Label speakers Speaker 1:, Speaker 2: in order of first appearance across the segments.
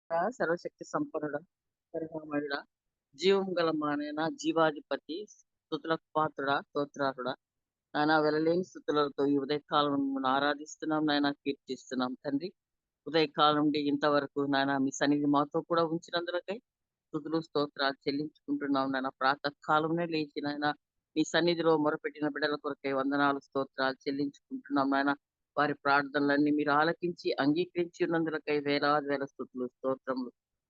Speaker 1: సర్వశక్తి సంపన్నుడా, కరుణామయుడా, జీవం గల మా నాయన, జీవాధిపతి, స్తుతులకు పాత్రుడా, స్తోత్రార్హుడా, నాయన వెలలేని స్థుతులతో ఈ ఉదయకాలం మిమ్మల్ని ఆరాధిస్తున్నాం, నాయన కీర్తిస్తున్నాం తండ్రి. ఉదయకాలం నుండి ఇంతవరకు నాయన మీ సన్నిధి మాతో కూడా ఉంచినందులకై స్తుతులు స్తోత్రాలు చెల్లించుకుంటున్నాం నాయన. ప్రాతః కాలంలో లేచి నాయన మీ సన్నిధిలో మొరపెట్టిన బిడ్డల కొరకై వందనాలు స్తోత్రాలు చెల్లించుకుంటున్నాం నాయన. వారి ప్రార్థనలన్నీ మీరు ఆలకించి అంగీకరించి ఉన్నందులకై వేలాది వేల స్తుతులు స్తోత్రములు.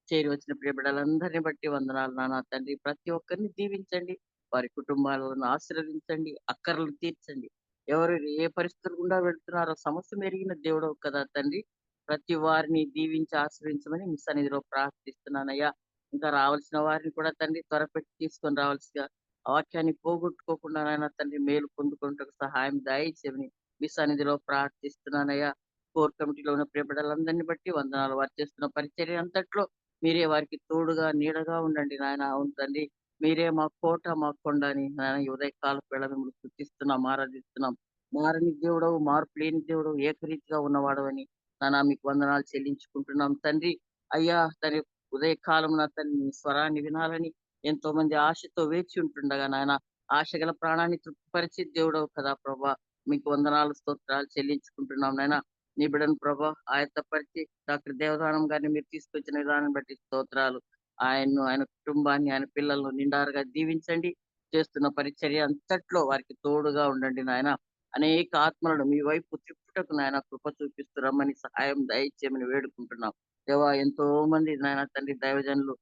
Speaker 1: చేరి వచ్చిన ప్రియ బిడ్డలందరినీ బట్టి వందనాలు నాన్న తండ్రి. ప్రతి ఒక్కరిని దీవించండి, వారి కుటుంబాలను ఆశీర్వదించండి, అక్కర్లు తీర్చండి. ఎవరు ఏ పరిస్థితులు గుండా వెళ్తున్నారో సమస్య మెరిగిన దేవుడవు కదా తండ్రి. ప్రతి వారిని దీవించి ఆశ్రయించమని మీ సన్నిధిలో ప్రార్థిస్తున్నానయ్యా. ఇంకా రావాల్సిన వారిని కూడా తండ్రి త్వరపెట్టి తీసుకొని రావాల్సిగా, ఆ వాక్యాన్ని పోగొట్టుకోకుండా నాయన తండ్రి మేలు పొందుకుంటకు సహాయం దయచేయమని మీ సన్నిధిలో ప్రార్థిస్తున్నానయ్యా. కోర్ కమిటీలో ఉన్న ప్రియ బిడ్డలందరినీ బట్టి వందనాలు. వారు చేస్తున్న పరిచర్య అంతట్లో మీరే వారికి తోడుగా నీడగా ఉండండి నాయన. అవును తండ్రి, మీరే మా కోట మా కొండ అని నాయన ఈ ఉదయకాల వేళ మిమ్మల్ని స్తుతిస్తున్నాం, ఆరాధిస్తున్నాం. మారని దేవుడవు, మార్పు లేని దేవుడవు, ఏకరీతిగా ఉన్నవాడవని నాన్న మీకు వందనాలు చెల్లించుకుంటున్నాం తండ్రి. అయ్యా తండ్రి, ఉదయకాలమున తండ్రి నీ స్వరాన్ని వినాలని ఎంతో మంది ఆశతో వేచి ఉంటుండగా నాయన, ఆశగల ప్రాణాన్ని తృప్తిపరిచే దేవుడవు కదా ప్రభా. మీకు వందనాలు స్తోత్రాలు చెల్లించుకుంటున్నాం నాయన. నీ బిడ్డను ప్రభా ఆయత్తపరిచి డాక్టర్ దేవదానం గారిని మీరు తీసుకొచ్చిన విధానం బట్టి స్తోత్రాలు. ఆయన్ను, ఆయన కుటుంబాన్ని, ఆయన పిల్లలను నిండారుగా దీవించండి. చేస్తున్న పరిచర్య అంతట్లో వారికి తోడుగా ఉండండి నాయన. అనేక ఆత్మలను మీ వైపు త్రిప్పుటకు నాయన కృప చూపిస్తూ రమ్మని సహాయం దయచేయమని వేడుకుంటున్నాం. దేవా, ఎంతో మంది నాయన తండ్రి దైవజనులు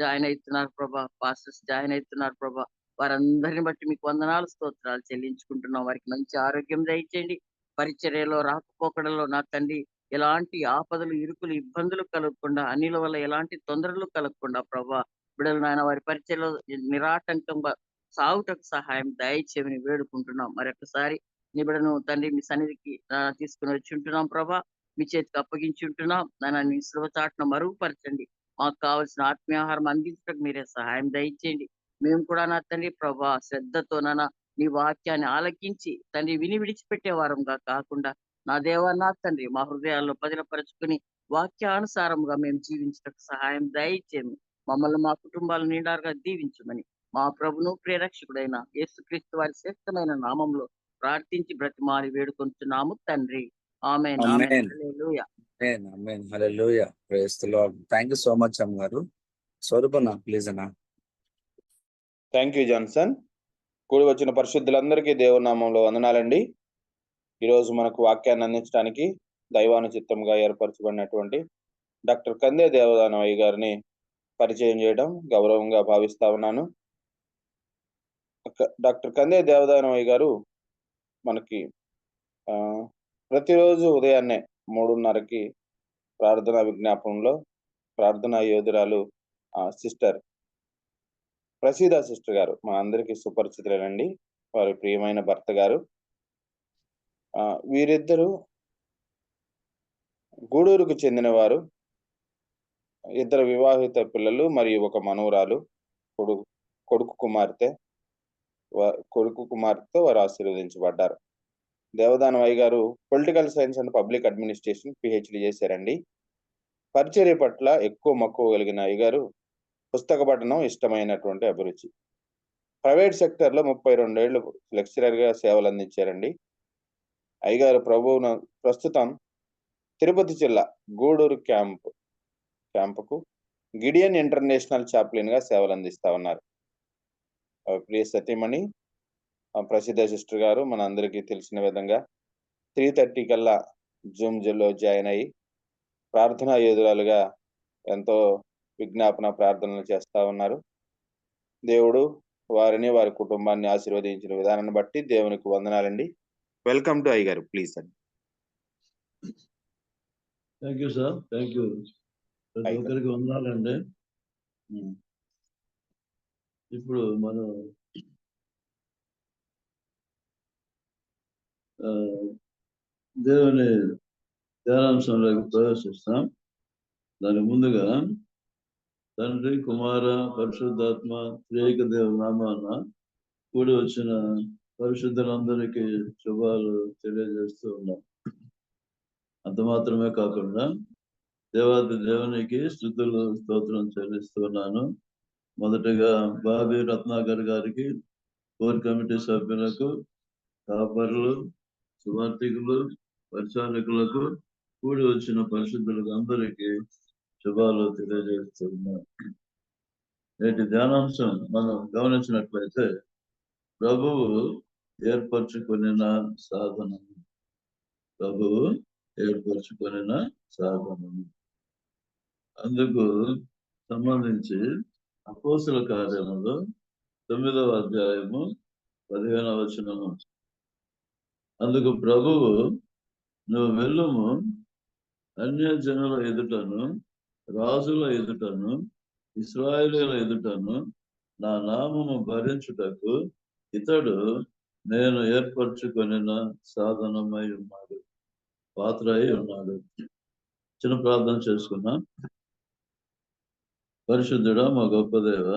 Speaker 1: జాయిన్ అవుతున్నారు ప్రభా, పాస్టర్స్ జాయిన్ అవుతున్నారు ప్రభా. వారందరిని బట్టి మీకు వందనాలు స్తోత్రాలు చెల్లించుకుంటున్నాం. వారికి మంచి ఆరోగ్యం దయచేయండి. పరిచర్యలో రాకపోకడలో నా తండ్రి ఎలాంటి ఆపదలు, ఇరుకులు, ఇబ్బందులు కలగకుండా, అన్నిల వల్ల ఎలాంటి తొందరలు కలగకుండా ప్రభా, బిడ్డలు నాయన వారి పరిచర్యలో నిరాటంకంగా సాగుటకు సహాయం దయచేయమని వేడుకుంటున్నాం. మరొకసారి నీ బిడ్డను తండ్రి మీ సన్నిధికి తీసుకుని వచ్చి ఉంటున్నాం ప్రభా. మీ చేతికి అప్పగించి ఉంటున్నాం నాయన. నీ శిలువ చాటున మరుగుపరచండి. మాకు కావలసిన ఆత్మీయాహారం అందించడానికి మీరే సహాయం దయచేయండి. మేము కూడా నా తండ్రి ప్రభా శ్రద్ధతో నాన్న నీ వాక్యాన్ని ఆలకించి తండ్రి విని విడిచిపెట్టే వారంగా కాకుండా నా దేవా నా తండ్రి మా హృదయాల్లో పదిలపరుచుకుని వాక్యానుసారముగా మేము జీవించడానికి సహాయం దయచేయము. మమ్మల్ని మా కుటుంబాలు నిండారుగా దీవించమని మా ప్రభును ప్రేరక్షకుడైన యేసుక్రీస్తు వారి శ్రేష్టమైన నామంలో ప్రార్థించి బ్రతిమాలి వేడుకొంచున్నాము తండ్రి. Amen, amen,
Speaker 2: amen,
Speaker 1: hallelujah.
Speaker 2: Amen, amen, hallelujah. Praise the Lord. Thank you so much అమ్మగారు. స్వరూపన్న ప్లీజ్ అన్న.
Speaker 3: Thank you Johnson. కూడి వచ్చిన పరిశుద్ధులందరికీ దేవుని నామంలో వందనాలండి. ఈరోజు మనకు వాక్యాన్ని అందించడానికి దైవానుచిత్తంగా ఏర్పరచబడినటువంటి డాక్టర్ కందే దేవదానవయ్య గారిని పరిచయం చేయడం గౌరవంగా భావిస్తా ఉన్నాను. డాక్టర్ కందే దేవదానవయ్య గారు మనకి ప్రతిరోజు ఉదయాన్నే 3:30కి ప్రార్థనా విజ్ఞాపనంలో ప్రార్థనా యోధురాలు సిస్టర్ ప్రసీద సిస్టర్ గారు మా అందరికీ సుపరిచితులేనండి. వారి ప్రియమైన భర్త గారు. వీరిద్దరూ గూడూరుకు చెందిన వారు. 2 వివాహిత పిల్లలు మరియు ఒక మనవరాలు, కొడుకు కుమార్తె వారు ఆశీర్వదించబడ్డారు. దేవదానవయ్య గారు political science and public administration PhD చేశారండి. పరిచర్య పట్ల ఎక్కువ మక్కువ కలిగిన అయ్య గారు పుస్తక పఠనం ఇష్టమైనటువంటి అభిరుచి. ప్రైవేట్ సెక్టర్ లో 32 ఏళ్ళు లెక్చరర్ గా సేవలు అందించారండి. అయ్యగారు ప్రభువును ప్రస్తుతం తిరుపతి జిల్లా గూడూరు క్యాంపుకు గిడియన్ ఇంటర్నేషనల్ చాప్లిన్ గా సేవలు అందిస్తా ఉన్నారు. ప్రియ సతీమణి ప్రసిద్ధ సిస్టర్ గారు మన అందరికీ తెలిసిన విధంగా 3:30 కల్లా జూమ్లో జాయిన్ అయ్యి ప్రార్థనా యోధురాలుగా ఎంతో విజ్ఞాపన ప్రార్థనలు చేస్తా ఉన్నారు. దేవుడు వారిని, వారి కుటుంబాన్ని ఆశీర్వదించిన విధానాన్ని బట్టి దేవునికి వందనాలండి. వెల్కమ్ టు అయ్య గారు, ప్లీజ్ అండి.
Speaker 4: Thank you sir, thank you. ప్రతి ఒక్కరికి వందనాలండి. ఇప్పుడు మనం దేవుని ధ్యానాంశంలోకి ప్రవేశిస్తాం. దాని ముందుగా తండ్రి, కుమార, పరిశుద్ధాత్మ త్రియేక దేవుని నామాన కూడి వచ్చిన పరిశుద్ధులందరికీ శుభాలు తెలియజేస్తూ ఉన్నాం. అంత మాత్రమే కాకుండా దేవాది దేవునికి స్తుతులు స్తోత్రం చెల్లిస్తున్నాను. మొదటగా బాబీ రత్నాకర్ గారికి, కోర్ కమిటీ సభ్యులకు, కాపరులు, సువార్థికులు, పరిచారకులకు, కూడి వచ్చిన పరిశుద్ధులకు అందరికీ శుభాలు తెలియజేస్తున్నాను. నేటి ధ్యానాంశం మనం గమనించినట్లయితే ప్రభువు ఏర్పరచుకొనిన సాధనము. ప్రభువు ఏర్పరచుకొనిన సాధనము. అందుకు సంబంధించి అపోస్తుల కార్యములు 9వ అధ్యాయము 15వ వచనము. అందుకు ప్రభువు, నువ్వు వెళ్ళుము, అన్యజనుల ఎదుటను, రాజుల ఎదుటను, ఇశ్రాయేలీయుల ఎదుటను నా నామము భరించుటకు ఇతడు నేను ఏర్పరచుకొనిన సాధనమై ఉన్నాడు, పాత్ర అయి ఉన్నాడు. చిన్న ప్రార్థన చేసుకున్నాం. పరిశుద్ధుడా, మా గొప్ప దేవ,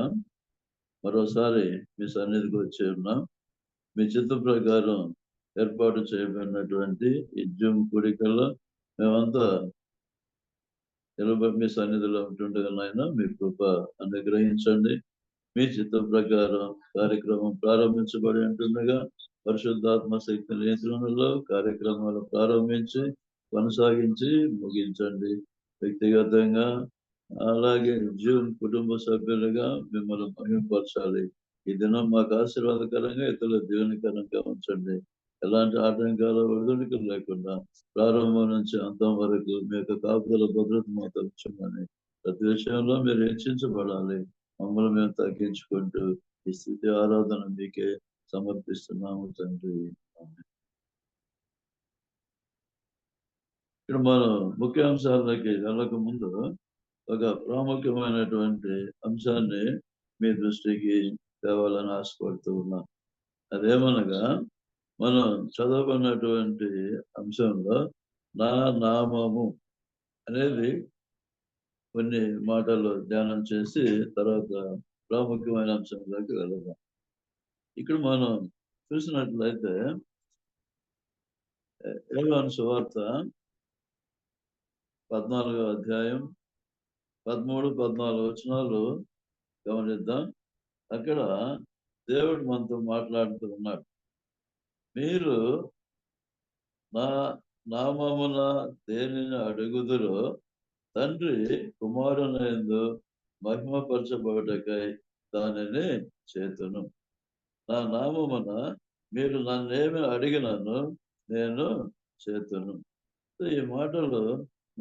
Speaker 4: మరోసారి మీ సన్నిధికి వచ్చి ఉన్నాం. మీ చిత్త ప్రకారం ఏర్పాటు చేయబడినటువంటి ఈ జూమ్ కూడికల్లో మేమంతా నిలబడి మీ సన్నిధిలో ఉంటుండగానైనా మీ కృప అనుగ్రహించండి. మీ చిత్త ప్రకారం కార్యక్రమం ప్రారంభించబడి ఉంటుండగా పరిశుద్ధాత్మ శక్తి నియంత్రణలో కార్యక్రమాలు ప్రారంభించి కొనసాగించి ముగించండి. వ్యక్తిగతంగా అలాగే జూమ్ కుటుంబ సభ్యులుగా మిమ్మల్ని మహిమపరచాలి. ఈ దినం మాకు ఆశీర్వాదకరంగా, ఇతరుల దీవెనకరంగా ఉంచండి. ఎలాంటి ఆటంకాలు ఒడిదుడుకులు లేకుండా ప్రారంభం నుంచి అంతం వరకు మీ యొక్క కాపుదల భద్రత మాతో ఉంచమని, ప్రతి విషయంలో మీరు హెచ్చించబడాలి. మమ్మల్ని మేము తగ్గించుకుంటూ ఈ స్థితి ఆరాధన మీకే సమర్పిస్తున్నాము తండ్రి. ఇక్కడ మనం ముఖ్యాంశాలకి వెళ్ళక ముందు ఒక ప్రాముఖ్యమైనటువంటి అంశాన్ని మీ దృష్టికి తేవాలని ఆశపడుతూ ఉన్నాం. అదేమనగా, మనం చదవబడినటువంటి అంశంలో నా నామము అనేది కొన్ని మాటలు ధ్యానం చేసి తర్వాత ప్రాముఖ్యమైన అంశంలోకి వెళదాం. ఇక్కడ మనం చూసినట్లయితే యోహాను సువార్త 14వ అధ్యాయం 13-14 వచనాలు గమనిద్దాం. అక్కడ దేవుడు మనతో మాట్లాడుతూ ఉన్నాడు. మీరు నా నామమున దేనిని అడుగుదురో తండ్రి కుమారునందు మహిమపరచబడుటకై దానిని చేతును. నా నామమున మీరు నన్నేమి అడిగినను నేను చేతును. ఈ మాటలు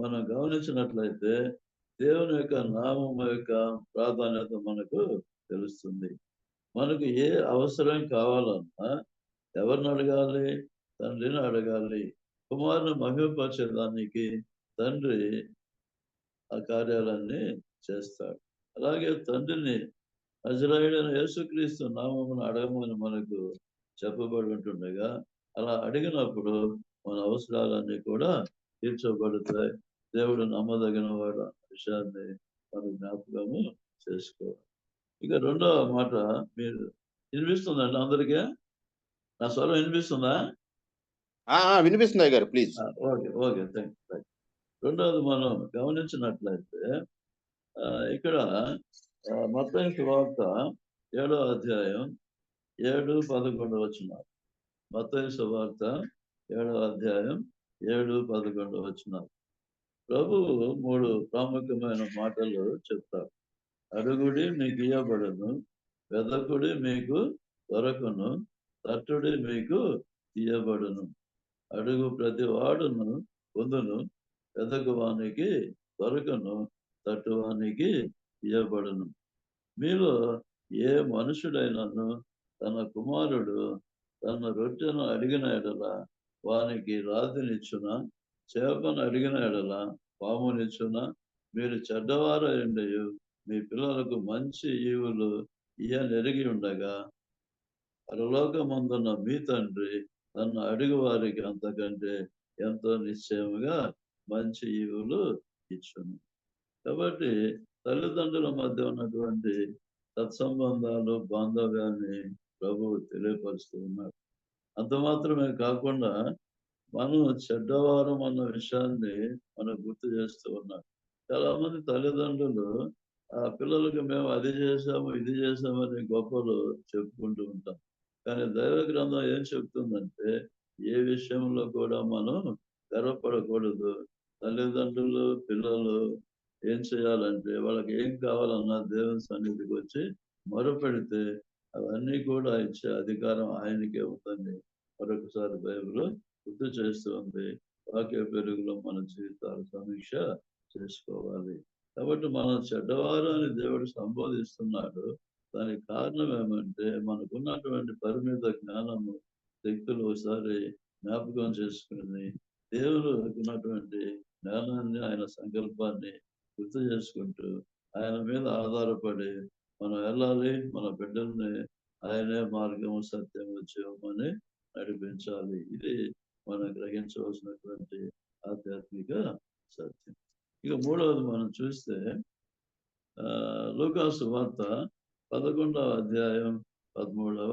Speaker 4: మనం గమనించినట్లయితే దేవుని యొక్క నామం యొక్క ప్రాధాన్యత మనకు తెలుస్తుంది. మనకు ఏ అవసరం కావాలన్నా ఎవరిని అడగాలి? తండ్రిని అడగాలి. కుమారుని మహిమపరిచేదానికి తండ్రి ఆ కార్యాలన్నీ చేస్తాడు. అలాగే తండ్రిని నజరేయుడైన యేసుక్రీస్తు నామమున అడగమని మనకు చెప్పబడి ఉంటుండగా, అలా అడిగినప్పుడు మన అవసరాలన్నీ కూడా తీర్చబడతాయి. దేవుడు నమ్మదగిన వాడు అన్న విషయాన్ని మనం జ్ఞాపకము చేసుకోవాలి. ఇక రెండవ మాట, మీరు వినిపిస్తుందండి అందరికీ? నా స్వరం వినిపిస్తుందా?
Speaker 3: వినిపిస్తుంది గారు, ప్లీజ్.
Speaker 4: Okay thank you. రెండవది మనం గమనించినట్లయితే ఇక్కడ మత్తయి సువార్త 7వ అధ్యాయం 7-11 వచనాలు. మత్తయి సువార్త 7వ అధ్యాయం 7-11 వచనాలు. ప్రభువు 3 ప్రాముఖ్యమైన మాటలు చెప్తారు. అడుగుడి మీకు ఇయ్యబడును, వెదకుడి మీకు దొరకును, తట్టుడి మీకు ఇయ్యబడును. అడుగు ప్రతి వాడును పొందును, వెదకువానికి దొరకను, తట్టువానికి ఇయ్యబడును. మీలో ఏ మనుషుడైనను తన కుమారుడు తన రొట్టెను అడిగిన ఎడల వానికి రాతినిచ్చునా, చేపను అడిగిన ఎడల పామునిచ్చునా? మీరు చెడ్డవారైండయు మీ పిల్లలకు మంచి ఈవులు ఇయ్యనెరిగి ఉండగా పరలోకమందున్న మీ తండ్రి తను అడుగు వారికి అంతకంటే ఎంతో నిశ్చయముగా మంచి ఈవులు ఇచ్చును. కాబట్టి తల్లిదండ్రుల మధ్య ఉన్నటువంటి సత్సంబంధాలు, బాంధవ్యాన్ని ప్రభువు తెలియపరుస్తూ ఉన్నాడు. అంత మాత్రమే కాకుండా మనం చెడ్డవారం అన్న విషయాన్ని మనం గుర్తు చేస్తూ ఉన్నాడు. చాలా మంది తల్లిదండ్రులు ఆ పిల్లలకి మేము అది చేసాము ఇది చేసామని గొప్పలు చెప్పుకుంటూ ఉంటాం. కానీ దైవ గ్రంథం ఏం చెప్తుందంటే ఏ విషయంలో కూడా మనం గర్వపడకూడదు. తల్లిదండ్రులు పిల్లలు ఏం చేయాలంటే వాళ్ళకి ఏం కావాలన్నా దేవుని సన్నిధికి వచ్చి మొరపెడితే అవన్నీ కూడా ఇచ్చే అధికారం ఆయనకే ఉందని మరొకసారి బైబిల్ గుర్తు చేస్తుంది. వాక్య పెరుగులో మన జీవితాలు సమీక్ష చేసుకోవాలి. కాబట్టి మనం చెడ్డవారు అని దేవుడు సంబోధిస్తున్నాడు. దానికి కారణం ఏమంటే మనకున్నటువంటి పరిమిత జ్ఞానము శక్తులు ఒకసారి జ్ఞాపకం చేసుకుని దేవుడికి ఉన్నటువంటి జ్ఞానాన్ని ఆయన సంకల్పాన్ని గుర్తు చేసుకుంటూ ఆయన మీద ఆధారపడి మనం వెళ్ళాలి. మన బిడ్డల్ని ఆయనే మార్గము సత్యము జీవమని నడిపించాలి. ఇది మనం గ్రహించవలసినటువంటి ఆధ్యాత్మిక సత్యం. ఇక మూడవది మనం చూస్తే లూకాసు వార్త 11వ అధ్యాయం 13వ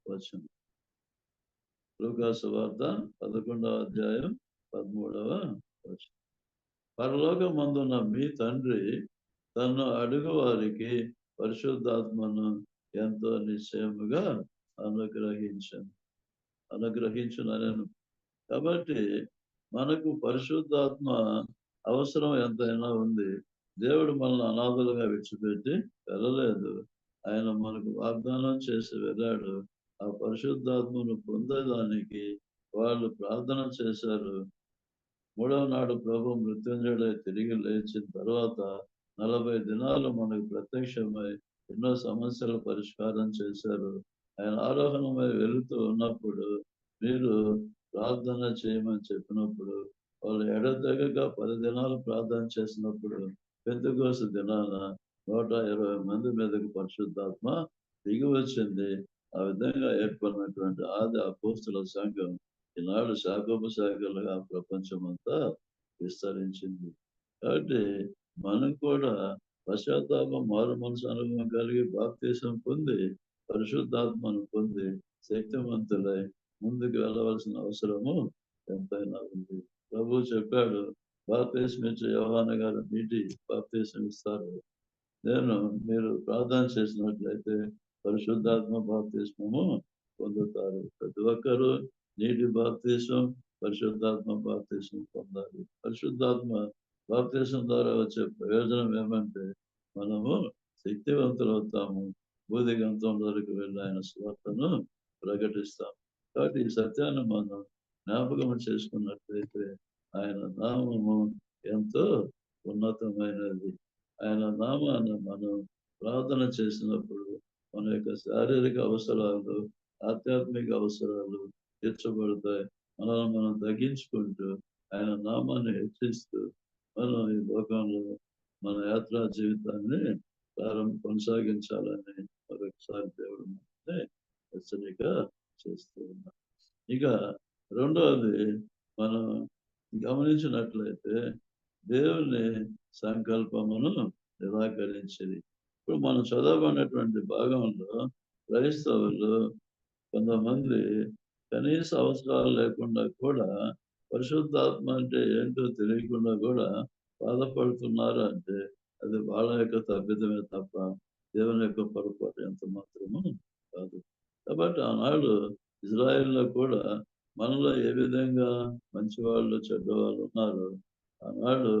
Speaker 4: వచనం. లూకాసు వార్త 11వ అధ్యాయం 13వ వచనం. పరలోకమందున్న మీ తండ్రి తన్ను అడుగు వారికి పరిశుద్ధాత్మను ఎంతో నిశ్చయముగా అనుగ్రహించునను. కాబట్టి మనకు పరిశుద్ధాత్మ అవసరం ఎంతైనా ఉంది. దేవుడు మనల్ని అనాథలుగా విడిచిపెట్టి వెళ్ళలేదు. ఆయన మనకు వాగ్దానం చేసి వెళ్ళాడు. ఆ పరిశుద్ధాత్మను పొందడానికి వాళ్ళు ప్రార్థన చేశారు. 3వ నాడు ప్రభు మృత్యుంజయుడై తిరిగి లేచిన తర్వాత 40 దినాలు మనకు ప్రత్యక్షమై ఎన్నో సమస్యలు పరిష్కారం చేశారు. ఆయన ఆరోహణమై వెళుతూ ఉన్నప్పుడు మీరు ప్రార్థన చేయమని చెప్పినప్పుడు వాళ్ళు ఎడతెగక 10 దినాలు ప్రార్థన చేసినప్పుడు పెంతెకోస్తు దినాన 120 మంది మీదకి పరిశుద్ధాత్మ దిగి వచ్చింది. ఆ విధంగా ఏర్పడినటువంటి ఆది అపోస్తుల సంఘం ఈనాడు శాఖోపశాఖలుగా ప్రపంచం అంతా విస్తరించింది. కాబట్టి మనం కూడా పశ్చాత్తాపం మారు మనసు అనుభవం కలిగి బాప్తీసం పొంది పరిశుద్ధాత్మను పొంది శక్తివంతులై ముందుకు వెళ్ళవలసిన అవసరము ఎంతైనా ఉంది. ప్రభు చెప్పాడు, బాప్తీసం ఇచ్చే యోహాను గారు నీటి బాప్తీసం ఇస్తారు. మీరు ప్రార్థన చేసినట్లయితే పరిశుద్ధాత్మ బాప్తీస్మము పొందుతారు. ప్రతి ఒక్కరూ నీటి బాప్తీసం పరిశుద్ధాత్మ బాప్తీసం పొందాలి. పరిశుద్ధాత్మ బాప్తీసం ద్వారా వచ్చే ప్రయోజనం ఏమంటే మనము శక్తివంతులవుతాము. బూదిగంతంలోకి వెళ్ళి ఆయన స్వార్థను ప్రకటిస్తాం. కాబట్టి ఈ సత్యాన్ని మనం జ్ఞాపకం చేసుకున్నట్లయితే ఆయన నామము ఎంతో ఉన్నతమైనది. ఆయన నామాన్ని మనం ప్రార్థన చేసినప్పుడు మన యొక్క శారీరక అవసరాలు ఆధ్యాత్మిక అవసరాలు తీర్చబడతాయి. మనల్ని మనం తగ్గించుకుంటూ ఆయన నామాన్ని హెచ్చిస్తూ మనం ఈ లోకంలో మన యాత్రా జీవితాన్ని కొనసాగించాలని మరొకసారి దేవుడు మనల్ని హెచ్చరిక చేస్తూ ఉన్నాం. ఇక రెండవది మనం గమనించినట్లయితే దేవుని సంకల్పమును నిరాకరించింది. ఇప్పుడు మనం చదవబడినటువంటి భాగంలో క్రైస్తవులు కొంతమంది కనీస అవసరాలు లేకుండా కూడా పరిశుద్ధాత్మ అంటే ఏంటో తెలియకుండా కూడా బాధపడుతున్నారు. అంటే అది వాళ్ళ యొక్క తప్పిదమే తప్ప దేవుని యొక్క పొరపాటు ఎంత మాత్రము కాదు. కాబట్టి ఆనాడు ఇజ్రాయెల్లో కూడా మనలో ఏ విధంగా మంచివాళ్ళు చెడ్డవాళ్ళు ఉన్నారు. ఆనాడు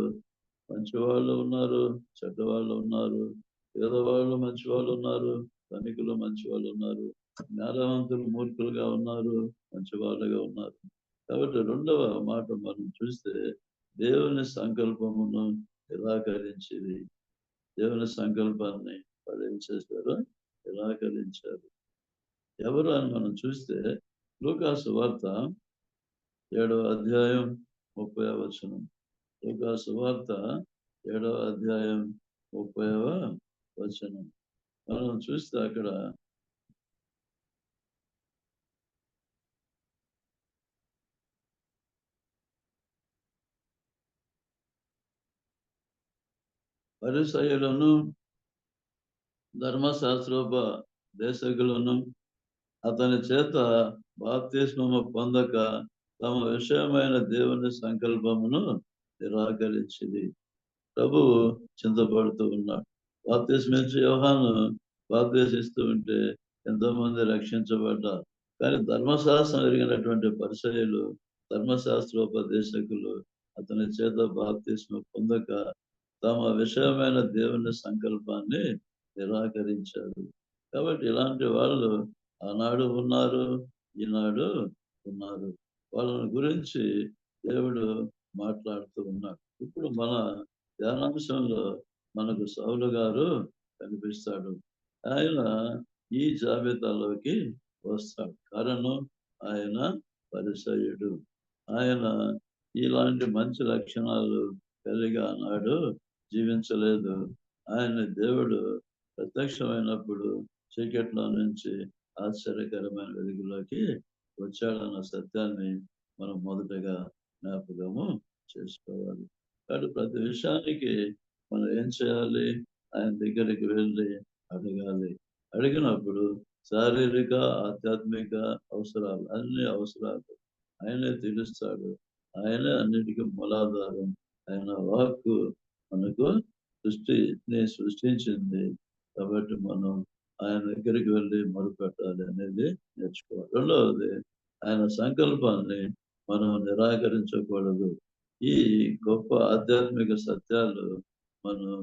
Speaker 4: మంచివాళ్ళు ఉన్నారు, చెడ్డవాళ్ళు ఉన్నారు, పేదవాళ్ళు మంచివాళ్ళు ఉన్నారు, ధనికులు మంచివాళ్ళు ఉన్నారు, జ్ఞానవంతులు మూర్ఖులుగా ఉన్నారు, మంచివాళ్ళుగా ఉన్నారు. కాబట్టి రెండవ మాట మనం చూస్తే దేవుని సంకల్పమును నిరాకరించింది. దేవుని సంకల్పాన్ని వాళ్ళు ఏం చేశారు? నిరాకరించారు. ఎవరు అని మనం చూస్తే లూకాసు వార్త 7వ అధ్యాయం 30వ వచనం. లూకాసు వార్త 7వ అధ్యాయం 30వ వచనం. మనం చూస్తే అక్కడ పరిసయ్యులను ధర్మశాస్త్రోపదేశకులను అతని చేత బాప్తిస్మము పొందక తమ విషయమైన దేవుని సంకల్పమును నిరాకరించింది. ప్రభువు చింతపడుతూ ఉన్నాడు. బాప్తిస్మిచ్చి యోహాను బాప్తిసిస్తూ ఉంటే ఎంతో మంది రక్షించబడ్డారు. కానీ ధర్మశాస్త్రం ఎరిగినటువంటి పరిసయ్యులు, ధర్మశాస్త్రోపదేశకులు అతని చేత బాప్తిస్మం పొందక తమ విషయమైన దేవుని సంకల్పాన్ని నిరాకరించారు. కాబట్టి ఇలాంటి వాళ్ళు ఆనాడు ఉన్నారు, ఈనాడు ఉన్నారు. వాళ్ళని గురించి దేవుడు మాట్లాడుతూ ఉన్నాడు. ఇప్పుడు మన ధ్యానాంశంలో మనకు సౌలు గారు కనిపిస్తాడు. ఆయన ఈ జాబితాలోకి వస్తాడు. కారణం ఆయన పరిసయ్యుడు. ఆయన ఇలాంటి మంచి లక్షణాలు కలిగి ఆనాడు జీవించలేదు. ఆయన దేవుడు ప్రత్యక్షమైనప్పుడు చీకట్లో నుంచి ఆశ్చర్యకరమైన వెలుగులోకి వచ్చాడన్న సత్యాన్ని మనం మొదటగా జ్ఞాపకము చేసుకోవాలి. కాబట్టి ప్రతి విషయానికి మనం ఏం చేయాలి? ఆయన దగ్గరికి వెళ్ళి అడగాలి. అడిగినప్పుడు శారీరక, ఆధ్యాత్మిక అవసరాలు, అన్ని అవసరాలు ఆయనే తీరుస్తాడు. ఆయనే అన్నిటికీ మూలాధారం. ఆయన వాక్కు మనకు సృష్టించింది. కాబట్టి మనం ఆయన దగ్గరికి వెళ్ళి మొరుపెట్టాలి అనేది నేర్చుకోవాలి. రెండవది, ఆయన సంకల్పాన్ని మనం నిరాకరించకూడదు. ఈ గొప్ప ఆధ్యాత్మిక సత్యాలు మనం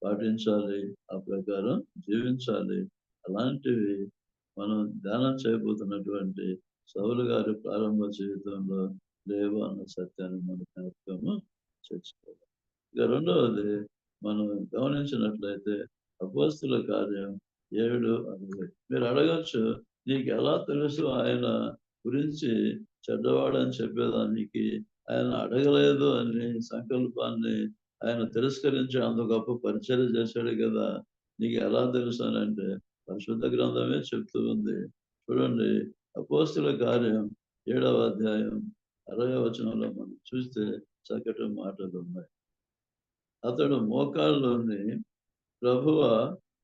Speaker 4: పాటించాలి, ఆ ప్రకారం జీవించాలి. అలాంటివి మనం ధ్యానం చేయబోతున్నటువంటి సౌలు గారి ప్రారంభ జీవితంలో లేవు అన్న సత్యాన్ని మనం జ్ఞాపకము చేసుకోవాలి. ఇక రెండవది, మనం గమనించినట్లయితే అపోస్తుల కార్యం 7:60. మీరు అడగచ్చు, నీకు ఎలా తెలుసు ఆయన గురించి చెడ్డవాడని చెప్పేదానికి? ఆయన అడగలేదు అని సంకల్పాన్ని ఆయన తిరస్కరించి అంత గొప్ప పరిచర్య చేశాడు కదా, నీకు ఎలా తెలుసు అని అంటే పరిశుద్ధ గ్రంథమే చెప్తూ ఉంది. చూడండి, అపోస్తుల కార్యం 7:60 మనం చూస్తే చక్కటి మాటలు ఉన్నాయి. అతడు మోకాళ్ళలోని ప్రభువా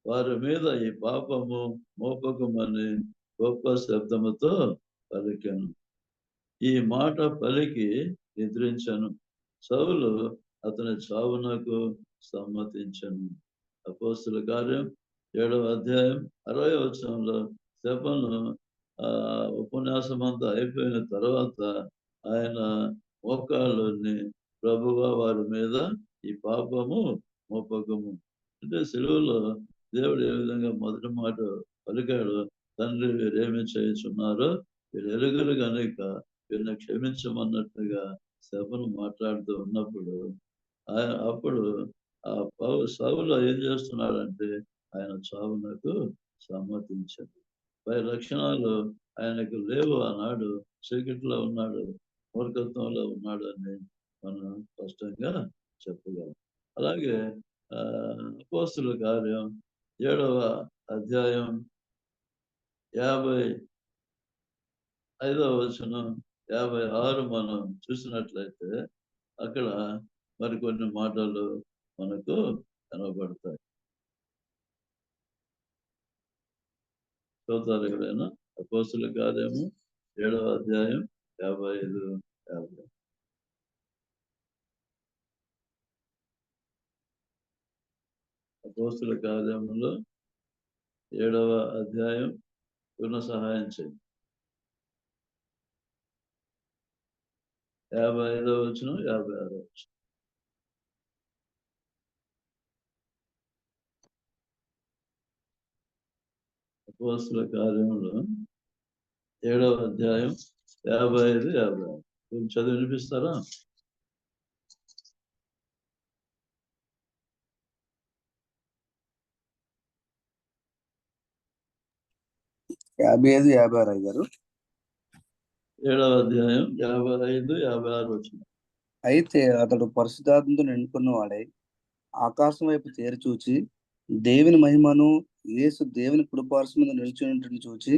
Speaker 4: వారి మీద ఈ పాపము మోపకమని గొప్ప శబ్దముతో పలికెను. ఈ మాట పలికి నిద్రించను. సౌలు అతని చావునకు సమ్మతించను. అపోస్తుల కార్యం 7:60 స్టెఫను ఉపన్యాసం అంతా అయిపోయిన తర్వాత ఆయన మోకాళ్ళని ప్రభువా వారి మీద ఈ పాపము మోపకము అంటే సిలువలో దేవుడు ఏ విధంగా మొదటి మాట పలికాడు, తండ్రి వీరేమి చేయుచున్నారో వీరు ఎరుగరు కనుక వీరిని క్షమించమన్నట్టుగా శబను మాట్లాడుతూ ఉన్నప్పుడు అప్పుడు ఆ సౌలు ఏం చేస్తున్నాడంటే ఆయన చావునకు సమ్మతించాడు. పై లక్షణాలు ఆయనకు లేవు. ఆనాడు చీకటిలో ఉన్నాడు, మూర్ఖత్వంలో ఉన్నాడు అని మనం స్పష్టంగా చెప్పగలం. అలాగే అపోస్తుల కార్యం 7:55 మనం చూసినట్లయితే అక్కడ మరికొన్ని మాటలు మనకు కనబడతాయి. చదువుతారు ఎవరైనా? అపోస్తుల కార్యము 7:55. అపోస్తుల కార్యములో 7:55 పునః సహాయం చేయండి. 55 56. అపోస్తుల కార్యములో 7:55 కొంచెం చదివి వినిపిస్తారా?
Speaker 2: యాభై 56 గారు.
Speaker 4: 7:55-56.
Speaker 2: అయితే అతడు పరిశుద్ధాత్మతో నిండుకున్న వాడై ఆకాశం వైపు తేరి చూచి దేవుని మహిమను యేసు దేవుని కుడిపార్శ్వం మీద నిలిచినట్టుని చూచి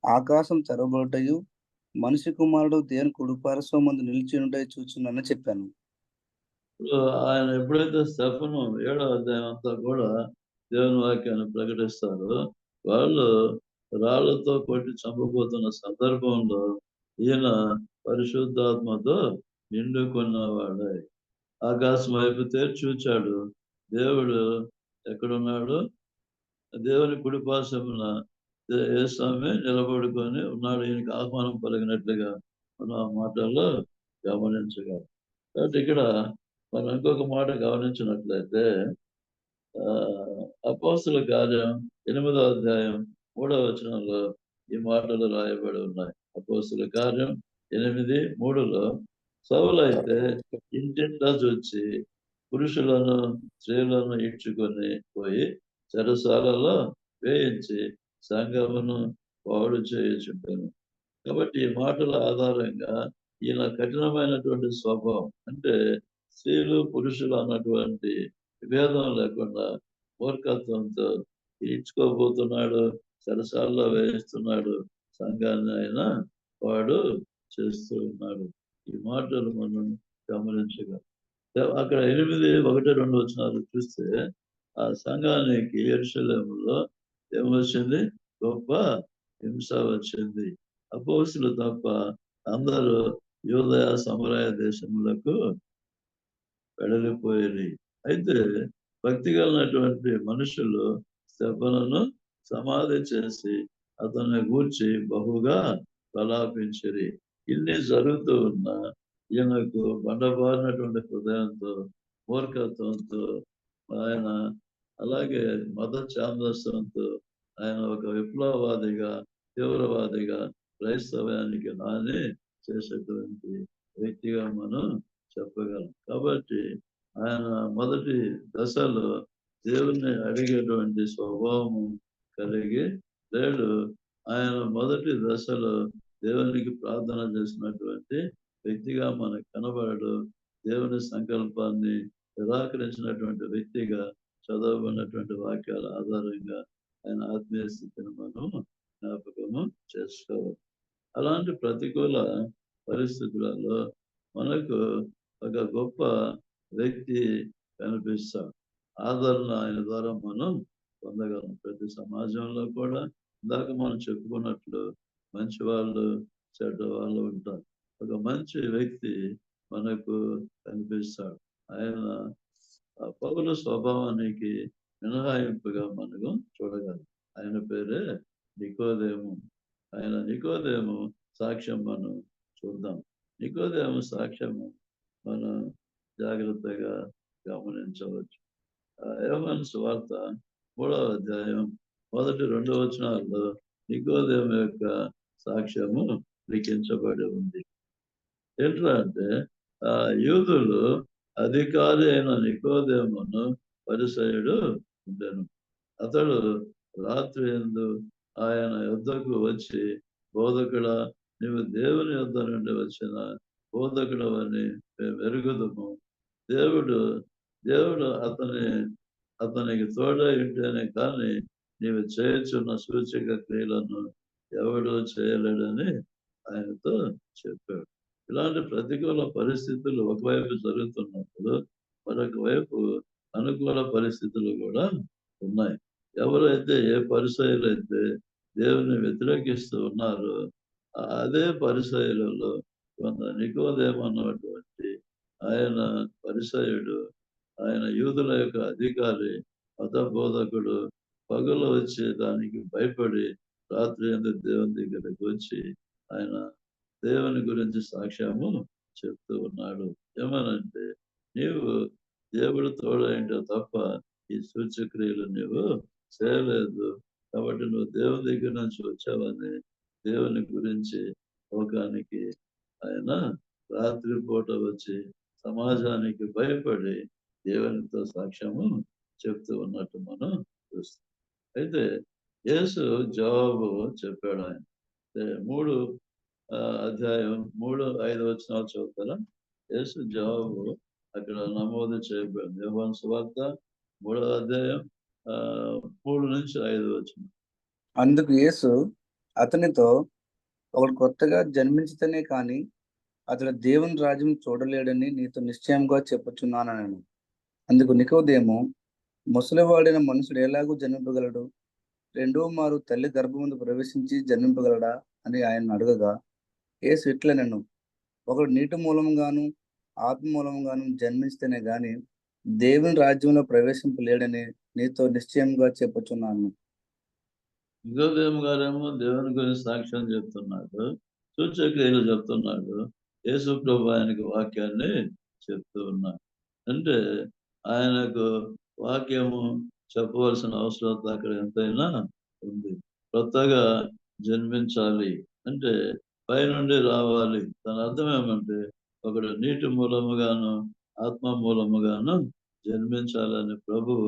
Speaker 2: ఆకాశం తెరవబడటయు మనిషి కుమారుడు దేవుని కుడిపార్శ్వం మీద నిలిచినట్టు చూచునని చెప్పాను.
Speaker 4: ఆయన ఎప్పుడైతే స్టెఫను 7వ అధ్యాయం అంతా కూడా దేవుని వాక్యాన్ని ప్రకటిస్తారో వాళ్ళు రాళ్లతో కొట్టి చంపబోతున్న సందర్భంలో ఈయన పరిశుద్ధాత్మతో నిండుకున్నవాడే. ఆకాశం వైపు తేరి చూచాడు. దేవుడు ఎక్కడున్నాడు? దేవుని కుడిపార్శ్వమున యేసుస్వామి నిలబడుకొని ఉన్నాడు. ఈయనకి ఆహ్వానం పలికినట్లుగా మనం ఆ మాటల్లో గమనించగలం. కాబట్టి ఇక్కడ మనం ఇంకొక మాట గమనించినట్లయితే అపోస్తుల కార్యం 8వ అధ్యాయం 3వ వచనంలో ఈ మాటలు రాయబడి ఉన్నాయి. అపోస్తుల కార్యం 8:3లో సౌలైతే ఇంటింటా చూచి పురుషులను స్త్రీలను ఈడ్చుకొని పోయి చెరసాలలో వేయించి సంఘమును పాడు చేయుచుంటాను. కాబట్టి ఈ మాటల ఆధారంగా ఈయన కఠినమైనటువంటి స్వభావం, అంటే స్త్రీలు పురుషులు అన్నటువంటి విభేదం లేకుండా మూర్ఖత్వంతో ఈడ్చుకోబోతున్నాడు, చెరసాల్లో వేయిస్తున్నాడు, సంఘాన్ని ఆయన వాడు చేస్తూ ఉన్నాడు. ఈ మాటలు మనం గమనించగలం. అక్కడ 8:1-2 వచనాలు చూస్తే ఆ సంఘానికి యెరూషలేములో ఏమొచ్చింది? గొప్ప హింస వచ్చింది. అపోస్తులు తప్ప అందరూ యూదయ సమరయ దేశములకు వెడలిపోయి. అయితే భక్తి కలిగినటువంటి మనుషులు స్తెఫనును సమాధి చేసి అతన్ని గూర్చి బహుగా ప్రలాపించిరి. ఇన్ని జరుగుతూ ఉన్న ఈయనకు బండబారినటువంటి హృదయంతో, మూర్ఖత్వంతో, ఆయన అలాగే మత ఛాందస్యంతో ఆయన ఒక విప్లవవాదిగా, తీవ్రవాదిగా క్రైస్తవానికి హాని చేసేటువంటి వ్యక్తిగా మనం చెప్పగలం. కాబట్టి ఆయన మొదటి దశలో దేవుణ్ణి అడిగేటువంటి స్వభావము కలిగి లేడు. ఆయన మొదటి దశలో దేవునికి ప్రార్థన చేసినటువంటి వ్యక్తిగా మనకు కనబడడు. దేవుని సంకల్పాన్ని నిరాకరించినటువంటి వ్యక్తిగా చదవబడినటువంటి వాక్యాల ఆధారంగా ఆయన ఆత్మీయ స్థితిని మనం జ్ఞాపకము చేసుకోవాలి. అలాంటి ప్రతికూల పరిస్థితులలో మనకు ఒక గొప్ప వ్యక్తి కనిపిస్తాడు. ఆదరణ ఆయన ద్వారా మనం పొందగలం. ప్రతి సమాజంలో కూడా ఇందాక మనం చెప్పుకున్నట్లు మంచి వాళ్ళు, చెడ్డ వాళ్ళు ఉంటారు. ఒక మంచి వ్యక్తి మనకు కనిపిస్తాడు. ఆయన పౌలు స్వభావానికి మినహాయింపుగా మనకు చూడగలం. ఆయన పేరే నికోదేము. ఆయన నికోదేము సాక్ష్యం మనం చూద్దాం. నికోదేము సాక్ష్యము మనం జాగ్రత్తగా గమనించవచ్చు. యోహాను సువార్త 3వ అధ్యాయం 1-2 వచనాల్లో నికోదేము యొక్క సాక్ష్యము లిఖించబడి ఉంది. ఏంట్రా అంటే యూదులు అధికారి అయిన నికోదేమును పరిసయుడు ఉండెను. అతడు రాత్రి యందు ఆయన యొద్దకు వచ్చి, బోధకుడా, నీవు దేవుని యొద్ద నుండి వచ్చిన బోధకుడు అని మేము ఎరుగుదుము. దేవుడు అతనికి తోడై ఉంటేనే కానీ నీవు చేయుచున్న సూచక క్రియలను ఎవడు చేయలేడని ఆయనతో చెప్పాడు. ఇలాంటి ప్రతికూల పరిస్థితులు ఒకవైపు జరుగుతున్నప్పుడు మరొక వైపు అనుకూల పరిస్థితులు కూడా ఉన్నాయి. ఎవరైతే ఏ పరిసయులైతే దేవుని వ్యతిరేకిస్తూ ఉన్నారో అదే పరిసయులలో కొంత నికోదేము అన్నటువంటి ఆయన పరిసయుడు, ఆయన యూదుల యొక్క అధికారి, మత బోధకుడు, పగలు వచ్చి దానికి భయపడి రాత్రి ఎందుకు దేవుని దగ్గరికి వచ్చి ఆయన దేవుని గురించి సాక్ష్యము చెప్తూ ఉన్నాడు. ఏమనంటే, నీవు దేవుడు తోడైంటే తప్ప ఈ సూచక్రియలు నీవు చేయలేదు, కాబట్టి నువ్వు దేవుని దగ్గర నుంచి వచ్చావని దేవుని గురించి లోకానికి ఆయన రాత్రిపూట వచ్చి సమాజానికి భయపడి దేవునితో సాక్ష్యము చెప్తూ ఉన్నట్టు మనం చూస్తాం. అయితే యేసు జవాబు చెప్పాడు. ఆయన 3 అధ్యాయం 3-5 వచనాలు చదువుతారా? యేసు జవాబు అక్కడ నమోదు చేయబడింది. యోహాను సువార్త 3వ అధ్యాయం 3-5 వచనం.
Speaker 2: అందుకు యేసు అతనితో, ఒకడు కొత్తగా జన్మించితేనే కానీ అతడు దేవుని రాజ్యం చూడలేడని నీతో నిశ్చయంగా చెప్పుచున్నానని. అందుకు నికోదేము, ముసలివాడైన మనుషుడు ఎలాగూ జన్మింపగలడు? రెండో మారు తల్లి గర్భమందు ప్రవేశించి జన్మింపగలడా అని ఆయన అడగగా, యేసు ఇట్లనెను, ఒకడు నీటి మూలంగాను ఆత్మ మూలంగాను జన్మిస్తేనే గాని దేవుని రాజ్యంలో ప్రవేశింపలేడని నీతో నిశ్చయంగా చెప్పుచున్నాను.
Speaker 4: నికోదేము గారేమో దేవుని గురించి సాక్ష్యం చెప్తున్నాడు, సూచక్రియలు చెప్తున్నాడు, యేసు ప్రభు ఆయనకి వాక్యాన్ని చెప్తూ ఉన్నాడు. అంటే ఆయనకు వాక్యము చెప్పవలసిన అవసరం అక్కడ ఎంతైనా ఉంది. కొత్తగా జన్మించాలి అంటే పైనుండి రావాలి. దాని అర్థం ఏమంటే ఒకడు నీటి మూలముగాను ఆత్మ మూలముగాను జన్మించాలని ప్రభువు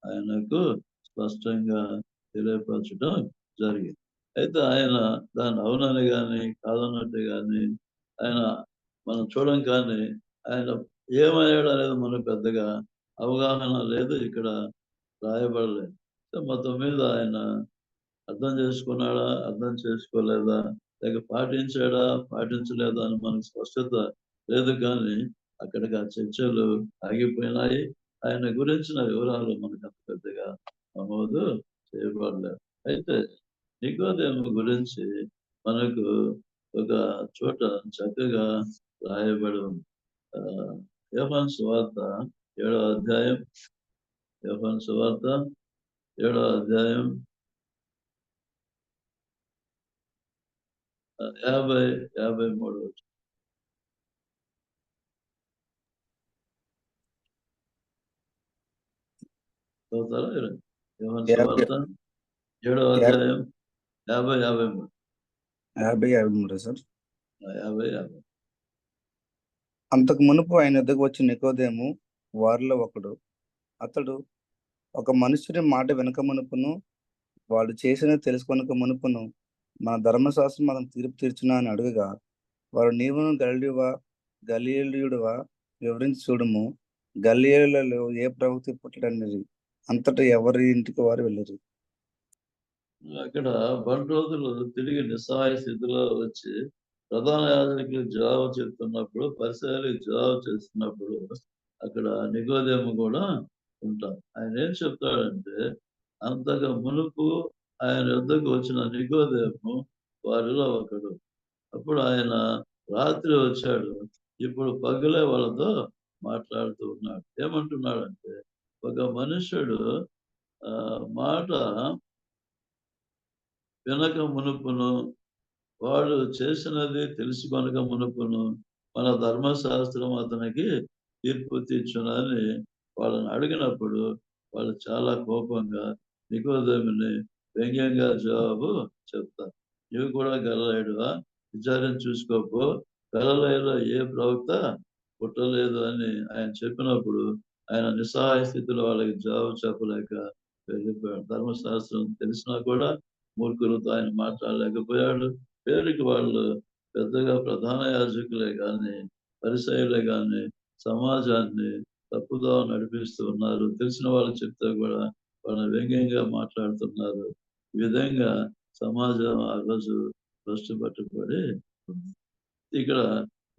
Speaker 4: ఆయనకు స్పష్టంగా తెలియపరచడం జరిగింది. అయితే ఆయన దాన్ని అవునని కానీ కాదన్నట్టు కానీ ఆయన మనం చూడం, కానీ ఆయన ఏమయ్యాడు అనేది మనకు పెద్దగా అవగాహన లేదు, ఇక్కడ రాయబడలేదు. మొత్తం మీద ఆయన అర్థం చేసుకున్నాడా, అర్థం చేసుకోలేదా, లేక పాటించాడా, పాటించలేదా అని మనకు స్పష్టత లేదు. కానీ అక్కడికి ఆ చర్చలు ఆగిపోయినాయి. ఆయన గురించిన వివరాలు మనకు అంత పెద్దగా నమోదు చేయబడలేదు. అయితే నికోదేము గురించి మనకు ఒక చోట చక్కగా రాయబడి ఉంది. యోహాను సువార్త 7వ అధ్యాయం, యోహాను సువార్త 7వ అధ్యాయం 53 చదువుతారా? యోహాను సువార్త 7వ అధ్యాయం 53
Speaker 2: సార్.
Speaker 4: 50.
Speaker 2: అంతకు మునుపు ఆయన వద్దకు వచ్చి నికోదేము వారిలో ఒకడు. అతడు ఒక మనుష్యుని మాట వెనక మునుపును వాడు చేసినది తెలుసుకొనక మునుపును మన ధర్మశాస్త్రం అతను తీర్పు తీర్చునా అని అడుగగా, వారు నీవును గలిలయుడువా వివరించి చూడుము, గలిలయలో ఏ ప్రవక్త పుట్టడన్నది. అంతటా ఎవరి ఇంటికి వారు వెళ్ళరు.
Speaker 4: అక్కడ బంట్రోతులు తిరిగి నిస్సహాయ స్థితిలో వచ్చి ప్రధాన యాజకులకు జవాబు చెప్తున్నప్పుడు, పరిసరాలకు జవాబు చేస్తున్నప్పుడు అక్కడ నికోదేము కూడా ఉంటారు. ఆయన ఏం చెప్తాడంటే, అంతగా మునుపు ఆయన వద్దకు వచ్చిన నికోదేము వారిలో ఒకడు. అప్పుడు ఆయన రాత్రి వచ్చాడు, ఇప్పుడు పగలే వాళ్ళతో మాట్లాడుతూ ఉన్నాడు. ఏమంటున్నాడంటే, ఒక మనుష్యుడు మాట వినక మునుపును వాడు చేసినది తెలుసుకొనక మునుపును మన ధర్మశాస్త్రం అతనికి తీర్పు తీర్చునని వాళ్ళని అడిగినప్పుడు వాళ్ళు చాలా కోపంగా నికోదేముని వ్యంగ్యంగా జవాబు చెప్తారు. నీవు కూడా గలిలయుడువా, విచారించి చూసుకోపో, గలిలయలో ఏ ప్రవక్త పుట్టలేదు అని ఆయన చెప్పినప్పుడు ఆయన నిస్సహాయ స్థితిలో వాళ్ళకి జవాబు చెప్పలేక వెళ్ళిపోయాడు. ధర్మశాస్త్రం తెలిసినా కూడా మూర్ఖులతో ఆయన మాట్లాడలేకపోయాడు. పేరుకి వాళ్ళు పెద్దగా ప్రధాన యాజకులే కానీ, పరిసయ్యులే కానీ సమాజాన్ని తప్పుదో నడిపిస్తూ ఉన్నారు. తెలిసిన వాళ్ళు చెప్తే కూడా వాళ్ళని వ్యంగ్యంగా మాట్లాడుతున్నారు. ఈ విధంగా సమాజం ఆ రోజు భ్రష్టుపట్టుబడి ఉంది. ఇక్కడ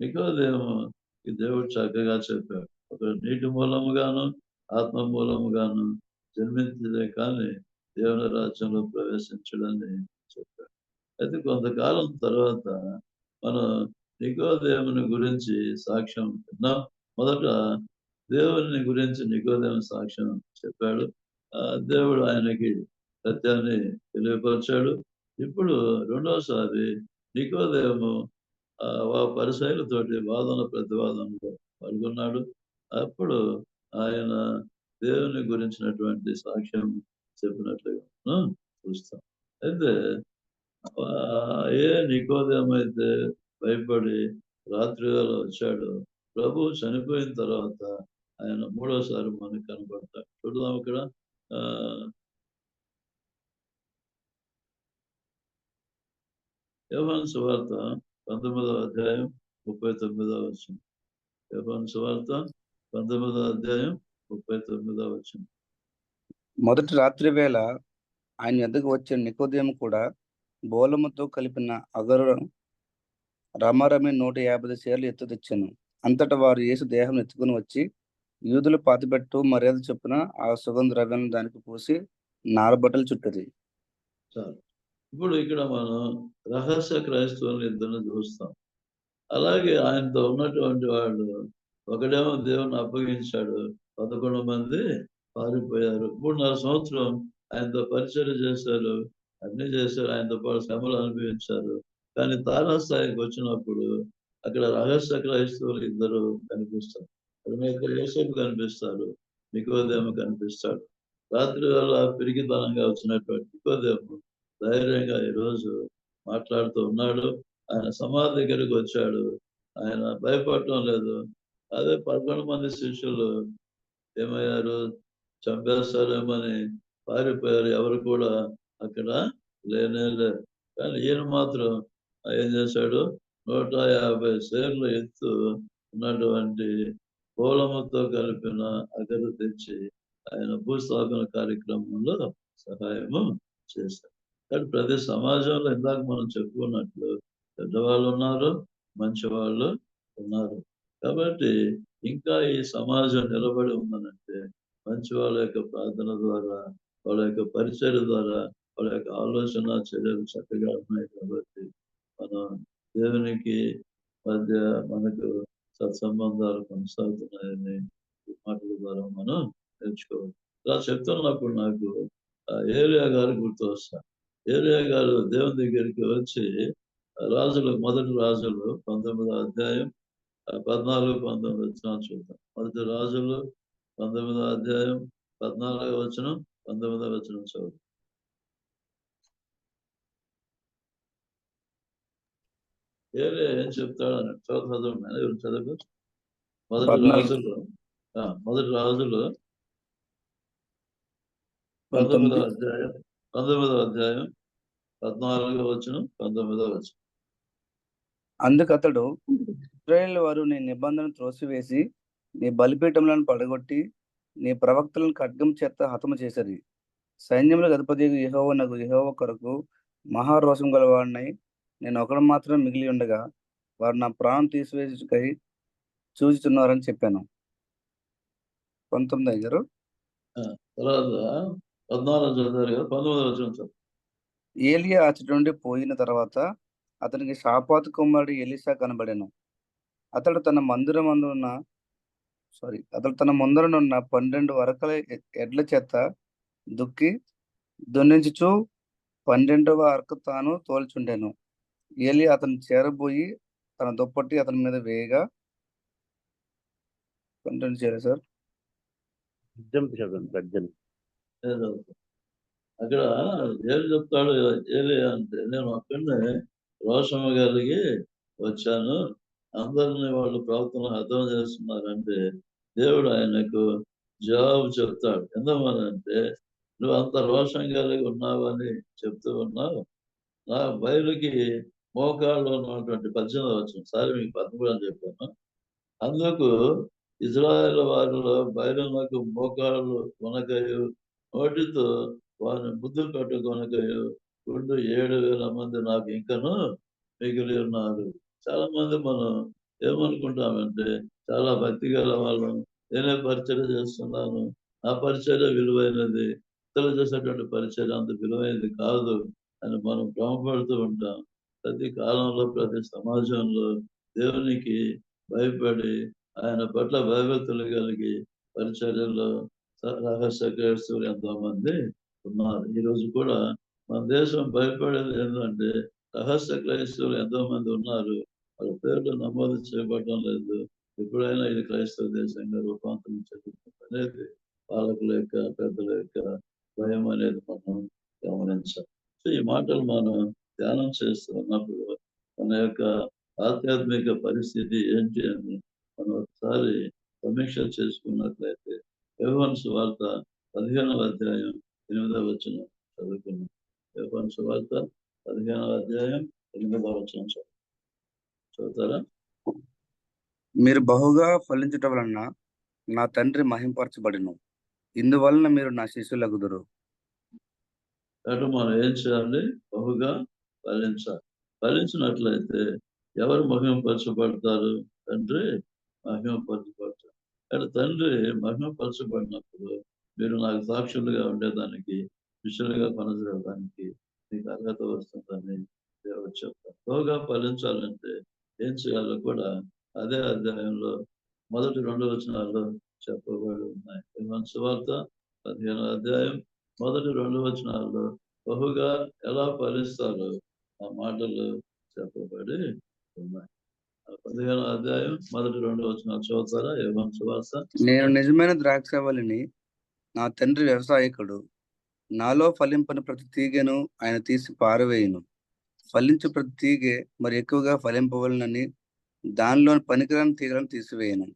Speaker 4: నికోదేము ఈ దేవుడు చక్కగా చెప్పాడు, ఒక నీటి మూలముగాను ఆత్మ మూలముగాను జన్మించదే కానీ దేవుని రాజ్యంలో ప్రవేశించడని చెప్పాడు. అయితే కొంతకాలం తర్వాత మనం నికోదేముని గురించి సాక్ష్యం విన్నాం. మొదట దేవుని గురించి నికోదేము సాక్ష్యం చెప్పాడు. దేవుడు ఆయనకి సత్యాన్ని తెలియపరిచాడు. ఇప్పుడు రెండోసారి నికోదేము పరిసయ్యులతోటి వాదన ప్రతివాదనలో పాల్గొన్నాడు. అప్పుడు ఆయన దేవుని గురించినటువంటి సాక్ష్యం చెప్పినట్లుగా మనం చూస్తాం. అయితే నికోదేము అయితే భయపడి రాత్రి వేళ వచ్చాడు. ప్రభు చనిపోయిన తర్వాత ఆయన మూడోసారి మనకు కనబడతాడు. చూద్దాం ఇక్కడ యోహాను సువార్త 19వ అధ్యాయం 39వ వచనం. యోహాను సువార్త 19వ అధ్యాయం 39వ వచనం.
Speaker 2: మొదటి రాత్రి వేళ ఆయన ఎద్దకు వచ్చే నికోదేము కూడా బోలముతో కలిపిన అగరు రమారమి 150 సేర్లు ఎత్తు తెచ్చాను. అంతటా వారు యేసు దేహం ఎత్తుకుని వచ్చి యూదులు పాతిపెట్టు మర్యాద చొప్పున ఆ సుగంధ ద్రవ్యాలను దానికి పూసి నారబట్టలు చుట్టది.
Speaker 4: ఇప్పుడు ఇక్కడ మనం రహస్య క్రైస్తవులను ఇద్దరిని చూస్తాం. అలాగే ఆయనతో ఉన్నటువంటి వాళ్ళు ఒకడేమో దేవుని అప్పగించాడు, 11 మంది పారిపోయారు. 3.5 సంవత్సరం ఆయనతో పరిచర్య చేశారు, అన్ని చేశారు, ఆయనతో పాటు శ్రమలు అనుభవించారు. కానీ తారాస్థాయికి వచ్చినప్పుడు అక్కడ రహస్య క్రైస్తవులు ఇద్దరు కనిపిస్తారు. యోసేపు కనిపిస్తారు, నికోదేము కనిపిస్తాడు. రాత్రి వేళ పిరికితనంగా వచ్చినటువంటి నికోదేము ధైర్యంగా ఈరోజు మాట్లాడుతూ ఉన్నాడు. ఆయన సమాధి దగ్గరికి వచ్చాడు, ఆయన భయపడటం లేదు. అదే 11 మంది శిష్యులు ఏమయ్యారు, చంపేస్తారేమని పారిపోయారు. ఎవరు కూడా అక్కడ లేనే లేరు. కానీ ఈయన మాత్రం ఏం చేశాడు, 150 సేర్ల ఎత్తు ఉన్నటువంటి పూలముతో కలిపిన అగరు తెచ్చి ఆయన భూస్థాపన కార్యక్రమంలో సహాయము చేశారు. కానీ ప్రతి సమాజంలో ఇందాక మనం చెప్పుకున్నట్లు పెద్దవాళ్ళు ఉన్నారు, మంచి వాళ్ళు ఉన్నారు. కాబట్టి ఇంకా ఈ సమాజం నిలబడి ఉందనంటే మంచి వాళ్ళ యొక్క ప్రార్థన ద్వారా, వాళ్ళ యొక్క పరిచర్య ద్వారా, వాళ్ళ యొక్క ఆలోచన చర్యలు చక్కగా ఉన్నాయి. కాబట్టి మనం దేవునికి మధ్య మనకు సత్సంబంధాలు కొనసాగుతున్నాయని ఈ మాటల ద్వారా మనం నేర్చుకోవాలి. ఇలా చెప్తున్నప్పుడు నాకు ఏలియా గారు గుర్తు వస్తారు. ఏలియా గారు దేవుని దగ్గరికి వచ్చి రాజులు, మొదటి రాజులు 19వ అధ్యాయం 14, 19 వచనాలు చూద్దాం. మొదటి రాజులు 19వ అధ్యాయం 14వ వచనం, 19వ వచనం చదువు. ఏలియా ఏం చెప్తాడని చదువు. మొదటి రాజులు 19వ అధ్యాయం 14వ వచనం, 19వ వచనం.
Speaker 2: అందుకు అతడు, ఇశ్రాయేలు వారు నీ నిబంధన త్రోసివేసి నీ బలిపీఠములను పడగొట్టి నీ ప్రవక్తలను ఖడ్గం చేత హతము చేశారు. సైన్యములకు అధిపతి యెహోవా కొరకు మహారోషం గలవాడినై నేను ఒకడు మాత్రం మిగిలి ఉండగా వారు నా ప్రాణం తీసివేసుకై చూచుతున్నారని చెప్పాను. 19 గారు
Speaker 4: తర్వాత 14 చదివారు కదా, 19వ వచనం చదువు.
Speaker 2: ఏలియా అచ్చటి నుండి పోయిన తర్వాత అతనికి షాపాతు కుమారుడు ఎలీషా కనబడెను. అతడు తన ముందరనున్న 12 వరకల ఎడ్ల చేత దున్నించుచు 12వ అరక తాను తోల్చుండెను. ఏలియా అతను చేరబోయి తన దుప్పటి అతని మీద వేయగా, కంటిన్యూ చేయాలి సార్.
Speaker 4: అక్కడ ఏం చెప్తాడు ఏలియా అంటే, నేను అక్కడనే రోషము కలిగి వచ్చాను, అందరినీ వాళ్ళు ప్రవక్తలను అర్థం చేస్తున్నారంటే దేవుడు ఆయనకు జవాబు చెప్తాడు. ఎందువల్లంటే నువ్వు అంత రోషం కలిగి ఉన్నావని చెప్తూ ఉన్నావు, నా బయలుకి మోకాళ్ళు ఉన్నటువంటి 18వ వచనం, సారి మీకు 13 అని చెప్పాను. అందుకు ఇజ్రాయేల్ వారిలో బయలునకు మోకాళ్ళు కొనకయు నోటితో వారిని ముద్దు పెట్టుకొనకయు 7,000 మంది నాకు ఇంకను మిగిలి ఉన్నారు. చాలా మంది మనం ఏమనుకుంటామంటే చాలా భక్తి గల వాళ్ళం, నేనే పరిచర్య చేస్తున్నాను, నా పరిచర్య విలువైనది, ఇతరులు చేసేటువంటి పరిచర్య అంత విలువైనది కాదు అని మనం భ్రమపడుతూ ఉంటాం. ప్రతి కాలంలో ప్రతి సమాజంలో దేవునికి భయపడి ఆయన పట్ల భయభక్తులు కలిగి పరిచర్యలో రహస్య క్రైస్తవులు ఎంతో మంది ఉన్నారు. ఈరోజు కూడా మన దేశం భయపడేది ఏంటంటే రహస్య క్రైస్తవులు ఎంతో మంది ఉన్నారు, వాళ్ళ పేర్లు నమోదు చేయబడటం లేదు. ఎప్పుడైనా ఇది క్రైస్తవ దేశంగా రూపాంతరం చెందుతుంది అనేది పాలకుల యొక్క పెద్దల యొక్క భయం అనేది మనం గమనించాలి. సో ఈ మాటలు మనం ధ్యానం చేస్తూ ఉన్నప్పుడు మన యొక్క ఆధ్యాత్మిక పరిస్థితి ఏంటి అని మనం ఒకసారి సమీక్ష చేసుకున్నట్లయితే యోహాను సువార్త 15వ అధ్యాయం 8వ వచనం చదువుకున్నాం. యోహాను సువార్త 15వ అధ్యాయం 8వ వచనం చదువుతారా?
Speaker 2: మీరు బహుగా ఫలించటం వలన నా తండ్రి మహింపరచబడిను, ఇందువలన మీరు నా శిష్యులగుదురు.
Speaker 4: కాబట్టి మనం ఏం చేయాలి? బహుగా ఫలించాలి. ఫలించినట్లయితే ఎవరు మహిమపరచబడతారు? తండ్రి మహిమపరచబడతారు. కానీ తండ్రి మహిమపరచబడినప్పుడు మీరు నాకు సాక్షులుగా ఉండేదానికి, శిష్యులుగా కొనసాగడానికి మీకు అర్హత వస్తుందని దేవుడు చెప్తారు. బహుగా ఫలించాలంటే ఏం చేయాలో కూడా అదే అధ్యాయంలో మొదటి 2 వచనాల్లో చెప్పబడి ఉన్నాయి. యోహాను సువార్త 15వ అధ్యాయం మొదటి 2 వచనాల్లో బహుగా ఎలా ఫలిస్తారో ఆ మాటలు చెప్పబడి ఉన్నాయి. 15వ అధ్యాయం మొదటి 2 వచనాలు చదువుతారా? యోహాను సువార్త.
Speaker 2: నేను నిజమైన ద్రాక్షవల్లిని, నా తండ్రి వ్యవసాయకుడు. నాలో ఫలింపని ప్రతి తీగెను ఆయన తీసి పారవేయును. ఫలించు ప్రతి తీగె మరి ఎక్కువగా ఫలింపవలనని దానిలోని పనికిరాని తీగలను తీసివేయను.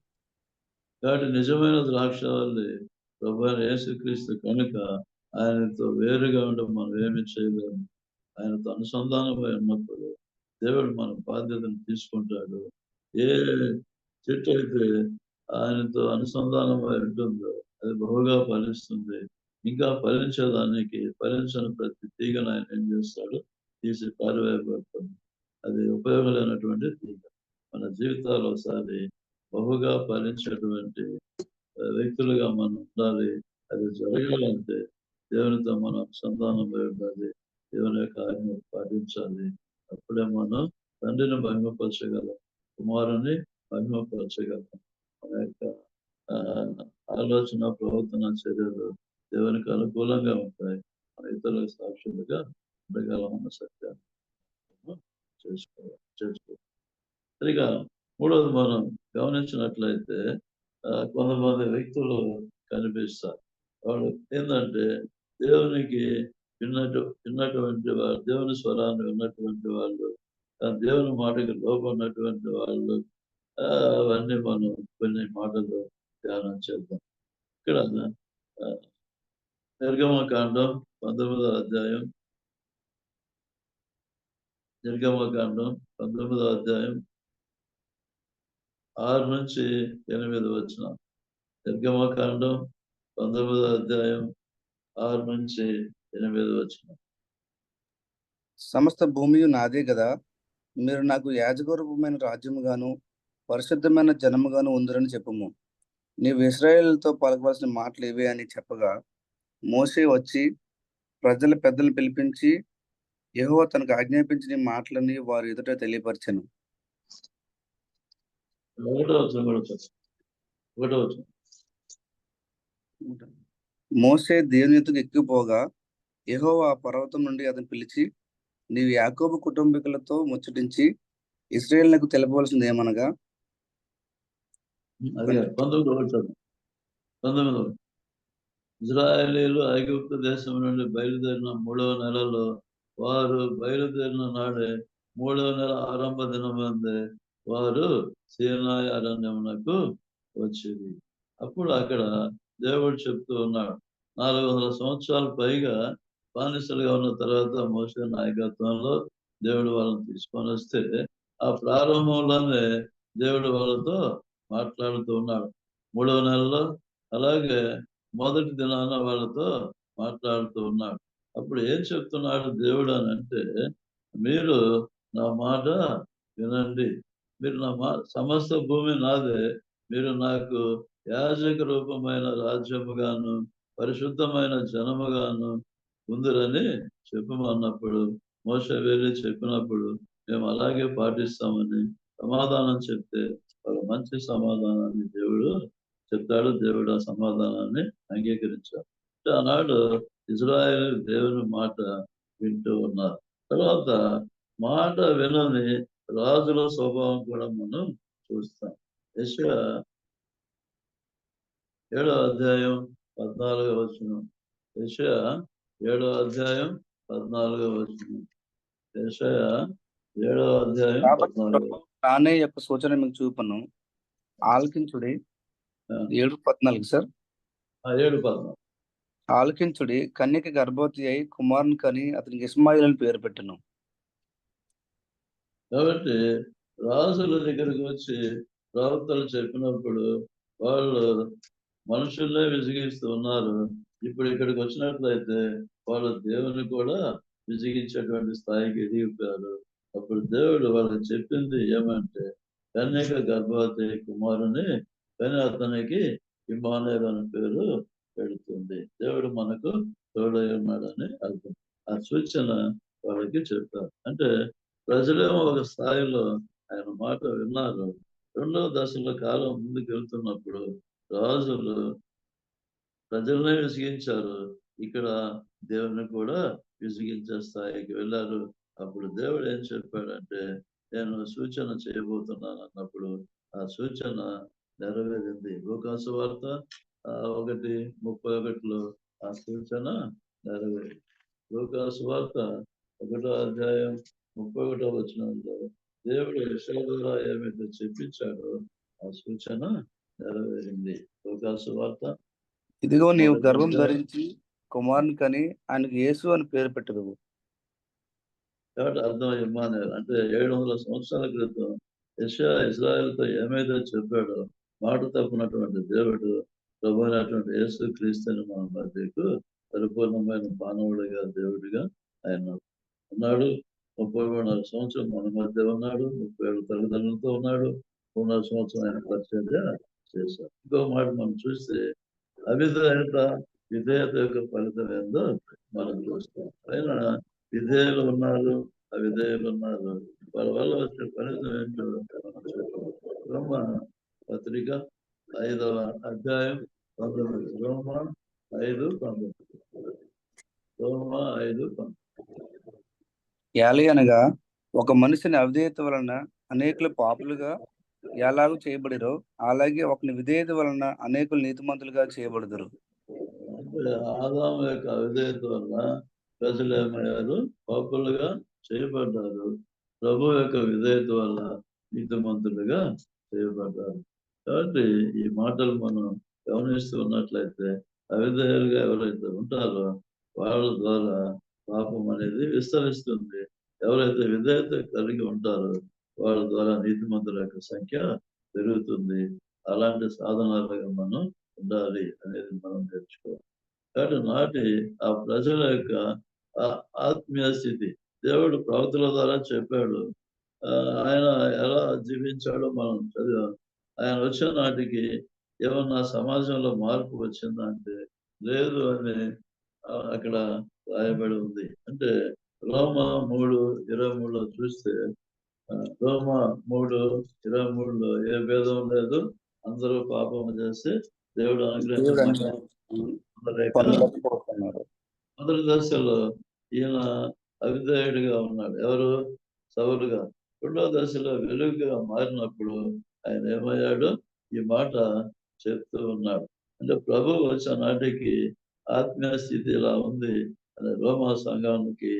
Speaker 4: కాబట్టి నిజమైన ద్రాక్షవల్లి ప్రభువైన యేసుక్రీస్తు కనుక ఆయనతో వేరుగా ఉండి మనం ఏమి చేయలేము. ఆయనతో అనుసంధానమై ఉన్నప్పుడు దేవుడు మన బాధ్యతను తీసుకుంటాడు. ఏ చెట్టు అయితే ఆయనతో అనుసంధానమై ఉంటుందో అది బహుగా ఫలిస్తుంది. ఇంకా ఫలించేదానికి ఫలించని ప్రతి తీగను ఆయన ఏం చేస్తాడు? తీసి పారివేయబడుతుంది. అది ఉపయోగం లేనటువంటి తీగ. మన జీవితాలు ఒకసారి బహుగా ఫలించేటువంటి వ్యక్తులుగా మనం ఉండాలి. అది జరగాలంటే దేవునితో మనం అనుసంధానమై ఉండాలి. దేవుని యొక్క ఆజ్ఞ పాటించాలి. అప్పుడే మనం తండ్రిని మహిమపరచగలం, కుమారుని మహిమపరచగలం. మన యొక్క ఆలోచన, ప్రవర్తన, చర్యలు దేవునికి అనుకూలంగా ఉంటాయి. మన ఇతరులకు సాక్షులుగా ఉండగలమన్న సత్యాన్ని చేసుకోవాలి. సరిగా మూడవది మనం గమనించినట్లయితే కొంతమంది వ్యక్తులు కనిపిస్తారు. వాళ్ళు ఏంటంటే దేవునికి విన్నటువంటి వాళ్ళు, దేవుని స్వరాన్ని విన్నటువంటి వాళ్ళు, దేవుని మాటకి లోబడినటువంటి వాళ్ళు, అవన్నీ మనం కొన్ని మాటలు ధ్యానం చేద్దాం. ఇక్కడ నిర్గమకాండం 19వ అధ్యాయం, నిర్గమకాండం 19వ అధ్యాయం 6 నుంచి 8 వచనం. నిర్గమకాండం 19వ అధ్యాయం 6 నుంచి 8 వచనం.
Speaker 2: సమస్త భూమియు నాదే కదా, మీరు నాకు యాజకరూపమైన రాజ్యముగాను పరిశుద్ధమైన జనముగాను ఉందిరని చెప్పుము. నీవు ఇశ్రాయేలుతో పలకవలసిన మాటలు ఇవే అని చెప్పగా, మోషే వచ్చి ప్రజల పెద్దలను పిలిపించి యెహోవా తనకు ఆజ్ఞాపించిన ఈ మాటలని వారి ఎదుట తెలియపరచెను.
Speaker 4: 1వ వచనం కూడా చదువు. 1వ వచనం.
Speaker 2: మోషే దేవుని ఎద్దుకు ఎక్కిపోగా యెహోవా ఆ పర్వతం నుండి అతను పిలిచి, నీవు యాకోబు కుటుంబీకులతో ముచ్చటించి ఇశ్రాయేలునకు తెలపవలసింది ఏమనగా,
Speaker 4: అది 19వ వచనం. 19వ. ఇశ్రాయేలీయులు ఐగుప్తు దేశం నుండి బయలుదేరిన 3వ నెలలో, వారు బయలుదేరిన నాడే 3వ నెల ఆరంభ దినమందే వారు సీనాయి అరణ్యమునకు వచ్చింది. అప్పుడు అక్కడ దేవుడు చెప్తూ ఉన్నాడు, 400 సంవత్సరాలు పైగా బానిసలుగా ఉన్న తర్వాత మోషే నాయకత్వంలో దేవుడు వాళ్ళని తీసుకొని వస్తే, ఆ ప్రారంభంలోనే దేవుడు వాళ్ళతో మాట్లాడుతూ ఉన్నాడు. 3వ నెలలో అలాగే మొదటి దినాన వాళ్ళతో మాట్లాడుతూ ఉన్నాడు. అప్పుడు ఏం చెప్తున్నాడు దేవుడు అని అంటే, మీరు నా మాట వినండి. మీరు నా సమస్త భూమి నాదే, మీరు నాకు యాజక రూపమైన రాజ్యముగాను పరిశుద్ధమైన జనముగాను ఉందిరని చెప్పమన్నప్పుడు, మోషే వెళ్ళి చెప్పినప్పుడు మేము అలాగే పాటిస్తామని సమాధానం చెప్తే, వాళ్ళ మంచి సమాధానాన్ని దేవుడు చెప్తాడు. దేవుడు ఆ సమాధానాన్ని అంగీకరించాడు. ఆనాడు ఇజ్రాయేలు దేవుని మాట వింటూ ఉన్నారు. తర్వాత మాట వినని రాజుల స్వభావం కూడా మనం చూస్తాం. యెషయా 7వ అధ్యాయం 14వ వచనం. యెషయా 7వ అధ్యాయం 14వ వచనం. యెషయా 7వ అధ్యాయం 14వ.
Speaker 2: నానే యొక్క సూచన మీకు చూపను, ఆలకించుడి. 7:14 సార్.
Speaker 4: 7:14.
Speaker 2: ఆలకించుడి, కన్యక గర్భవతి అయి కుమారుని కని అతనికి ఇష్మాయిల్ అని పేరు పెట్టెను.
Speaker 4: కాబట్టి రాజుల దగ్గరకు వచ్చి ప్రవక్తలు చెప్పినప్పుడు వాళ్ళు మనుషుల్నే విసిగిస్తూ ఉన్నారు. ఇప్పుడు ఇక్కడికి వచ్చినట్లయితే వాళ్ళు దేవుని కూడా విసిగించేటువంటి స్థాయికి ఎదిగిపోయారు. అప్పుడు దేవుడు వాళ్ళకి చెప్పింది ఏమంటే, కన్యక గర్భవతి కుమారుని కానీ అతనికి ఇమ్మానుయేలు అనే పేరు పెడుతుంది. దేవుడు మనకు తోడై ఉన్నాడని అర్థం. ఆ సూచన వాళ్ళకి చెప్పారు. అంటే ప్రజలేమో ఒక స్థాయిలో ఆయన మాట విన్నారు, రెండవ దశలో కాలం ముందుకు వెళ్తున్నప్పుడు రాజులు ప్రజలనే విసిగించారు. ఇక్కడ దేవుని కూడా విసిగించే స్థాయికి వెళ్ళారు. అప్పుడు దేవుడు ఏం చెప్పాడంటే, నేను సూచన చేయబోతున్నాను అన్నప్పుడు ఆ సూచన నెరవేరింది. లూకాసు వార్త 1:31 ఆ సూచన నెరవేరింది. లూకాసు వార్త 1వ అధ్యాయం 31వ వచనంలో దేవుడు యెషయా ద్వారా ఏమైతే చెప్పించాడో ఆ సూచన నెరవేరింది. లూకాసు వార్త
Speaker 2: ఇదిగో నీవు
Speaker 4: 1వ
Speaker 2: గర్భం
Speaker 4: అధ్యాయం
Speaker 2: ధరించి కుమారుని కని ఆయనకు యేసు అని పేరు పెట్టుదువు.
Speaker 4: కాబట్టి అర్థం ఇమ్మానుయేల్ అంటే 700 సంవత్సరాల క్రితం యెషయా ఇజ్రాయెల్‌తో ఏమైతే చెప్పాడో మాట తప్పినటువంటి దేవుడు ప్రభు అయినటువంటి యేసు క్రీస్తుని మన మధ్యకు పరిపూర్ణమైన మానవుడిగా దేవుడిగా ఆయన ఉన్నాడు. 33 సంవత్సరం మన మధ్య ఉన్నాడు. 37 తల్లిదండ్రులతో ఉన్నాడు. 3 సంవత్సరం ఆయన పరిచర్య చేశాడు. ఇంకో మాట మనం చూస్తే అవిధేయత విధేయత యొక్క ఫలితం ఏందో మనం చూస్తాం. ఆయన విధేయులు ఉన్నారు, అవిధేయులు ఉన్నారు. వాళ్ళ వల్ల వచ్చే ఫలితం ఏంటో మనం చూస్తాం. రోమ పత్రిక 5వ అధ్యాయం 19. రోమ 5:19. రోమ 5:19.
Speaker 2: ఏలయనగా ఒక మనిషిని అవిధేయత వలన అనేకులు పాపులుగా ఎలాగూ చేయబడిరో అలాగే ఒకని విధేయత వలన అనేకులు నీతిమంతులుగా చేయబడుదురు.
Speaker 4: అంటే ఆదాము యొక్క అవిధేయత వల్ల ప్రజలు ఏమయ్యారు? పాపులుగా చేయబడ్డారు. ప్రభు యొక్క విధేయత వల్ల నీతిమంతులుగా చేయబడ్డారు. కాబట్టి ఈ మాటలు మనం గమనిస్తూ ఉన్నట్లయితే అవిధేయులుగా ఎవరైతే ఉంటారో వాళ్ళ ద్వారా పాపం అనేది విస్తరిస్తుంది. ఎవరైతే విధేయత కలిగి ఉంటారో వాళ్ళ ద్వారా నీతిమంతుల యొక్క సంఖ్య పెరుగుతుంది. అలాంటి సాధనాలుగా మనం ఉండాలి అనేది మనం నేర్చుకోవాలి. కాబట్టి నాటి ఆ ప్రజల యొక్క ఆత్మీయ స్థితి దేవుడు ప్రవక్తల ద్వారా చెప్పాడు. ఆయన ఎలా జీవించాడో మనం చదివాం. ఆయన వచ్చిన నాటికి ఏమన్నా సమాజంలో మార్పు వచ్చిందా అంటే లేదు అని అక్కడ రాయబడి ఉంది. అంటే రోమ 3:23 చూస్తే రోమ 3:23 ఏ భేదం లేదు, అందరూ పాపం చేసి దేవుడు అనుగ్రహించిన మొదటి దశలో ఈయన అవిధేయుడిగా ఉన్నాడు. ఎవరు? సౌలుగా. రెండవ దశలో వెలుగుగా మారినప్పుడు ఆయన ఏమయ్యాడు? ఈ మాట చెప్తూ ఉన్నాడు. అంటే ప్రభు వచ్చే నాటికి ఆత్మీయ స్థితి ఇలా ఉంది అని రోమా సంఘానికి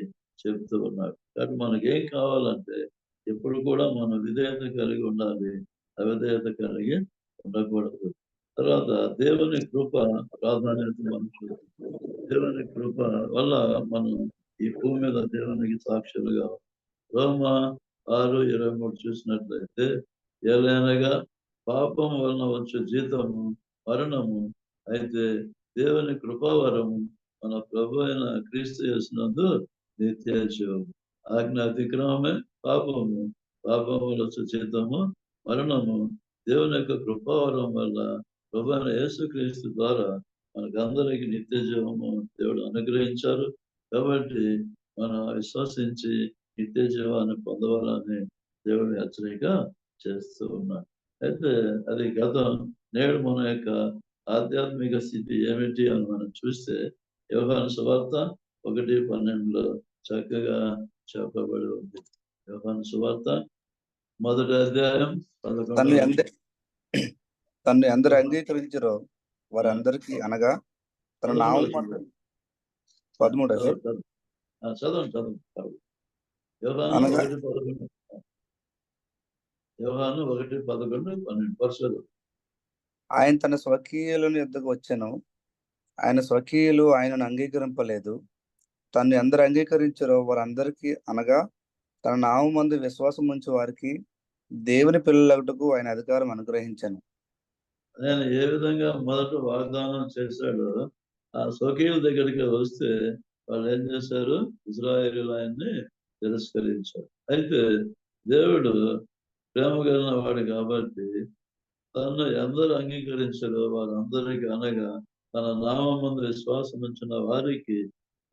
Speaker 4: చెప్తూ ఉన్నాడు. కాబట్టి మనకేం కావాలంటే ఎప్పుడు కూడా మనం విధేయత కలిగి ఉండాలి, అవిధేయత కలిగి ఉండకూడదు. తర్వాత దేవుని కృప ప్రాధాన్యత మనకు. దేవుని కృప వల్ల మనం ఈ భూమి మీద దేవునికి సాక్షులుగా రోమ 6:23 చూసినట్లయితే ఏలైనగా పాపం వలన వచ్చే జీతము మరణము, అయితే దేవుని కృపావరము మన ప్రభు అయిన క్రీస్తు యేసునందు నిత్య జీవము. ఆజ్ఞ అతిక్రమమే పాపము, పాపం వల్ల వచ్చే జీతము మరణము. దేవుని యొక్క కృపావరం వల్ల ప్రభు అయిన యేసు క్రీస్తు ద్వారా మనకందరికి నిత్య జీవము దేవుడు అనుగ్రహించారు. కాబట్టి మనం విశ్వసించి నిత్య జీవాన్ని పొందవాలని దేవుడు హెచ్చరిక చేస్తూ ఉన్నాడు. అయితే అది గతం. నేడు మన యొక్క ఆధ్యాత్మిక స్థితి ఏమిటి అని మనం చూస్తే యోహాను సువార్త 1:12 చక్కగా చెప్పబడి ఉంది. యోహాను సువార్త 1వ అధ్యాయం 11.
Speaker 2: తను అందరు అంగీకరించరో వారందరికీ అనగా తన నామం 13
Speaker 4: చదవండి. యోహాను 1:11-12
Speaker 2: ఆయన తన స్వకీయులను యొద్దకు వచ్చెను, ఆయన స్వకీయులు ఆయనను అంగీకరింపలేదు. తను అందరు అంగీకరించారో వారందరికీ అనగా తన నామమందు విశ్వాసం ఉంచి వారికి దేవుని పిల్లలకుటకు ఆయన అధికారం అనుగ్రహించాను.
Speaker 4: ఆయన ఏ విధంగా మొదట వాగ్దానం చేశాడో ఆ స్వకీయుల దగ్గరికి వస్తే వాళ్ళు ఏం చేశారు? ఇజ్రాయేలీయులు ఆయన్ని తిరస్కరించారు. అయితే దేవుడు ప్రేమ కలిగిన వాడు కాబట్టి తను ఎందరూ అంగీకరించారో వారందరికీ అనగా తన నామమందు విశ్వాసం ఉంచిన వారికి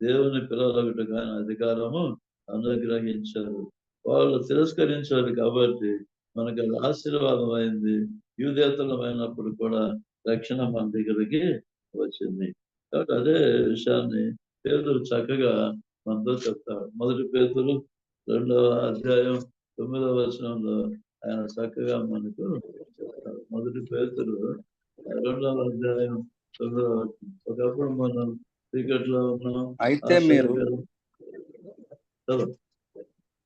Speaker 4: దేవుని పిల్లలకు ఆయన అధికారము అనుగ్రహించారు. వాళ్ళు తిరస్కరించారు కాబట్టి మనకి అది ఆశీర్వాదం అయింది. యూదేతరమైనప్పుడు కూడా రక్షణ మన దగ్గరికి వచ్చింది. కాబట్టి అదే విషయాన్ని పేతురు చక్కగా మనతో చెప్తాడు. 1 పేతురు 2వ అధ్యాయం 9వ వచనంలో ఆయన చక్కగా మనకు చెప్తాడు. 1 పేతురు 2వ అధ్యాయం 9వ వచనం. ఒకప్పుడు మనం చీకట్లో ఉన్నాం.
Speaker 2: అయితే మీరు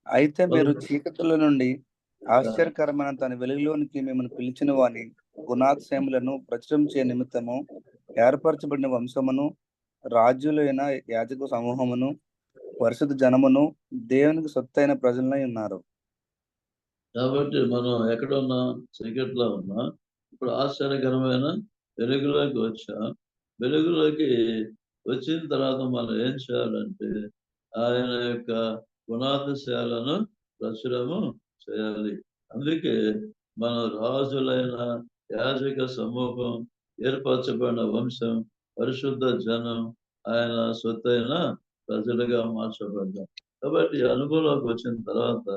Speaker 2: అయితే మీరు చీకటిలో నుండి ఆశ్చర్యకరమైన తన వెలుగులోనికి మిమ్మల్ని పిలిచిన వాని గుణాతిశయములను ప్రచురించే నిమిత్తము ఏర్పరచబడిన వంశమును, రాజ్యులైన యాజక సమూహమును, పరిశుద్ధ జనమును, దేవునికి సొత్తైన ప్రజలై ఉన్నారు.
Speaker 4: కాబట్టి మనం ఎక్కడ ఉన్నాం? చీకట్లో ఉన్నాం. ఇప్పుడు ఆశ్చర్యకరమైన వెలుగులోకి వచ్చాం. వెలుగులోకి వచ్చిన తర్వాత మనం ఏం చేయాలంటే ఆయన యొక్క గుణాతిశయాలను ప్రచురము చేయాలి. అందుకే మన రాజులైన యాజక సమూహం, ఏర్పరచబడిన వంశం, పరిశుద్ధ జనం, ఆయన సొత్తైన ప్రజలుగా మార్చబడ్డాం. కాబట్టి ఈ అనుభవంలోకి వచ్చిన తర్వాత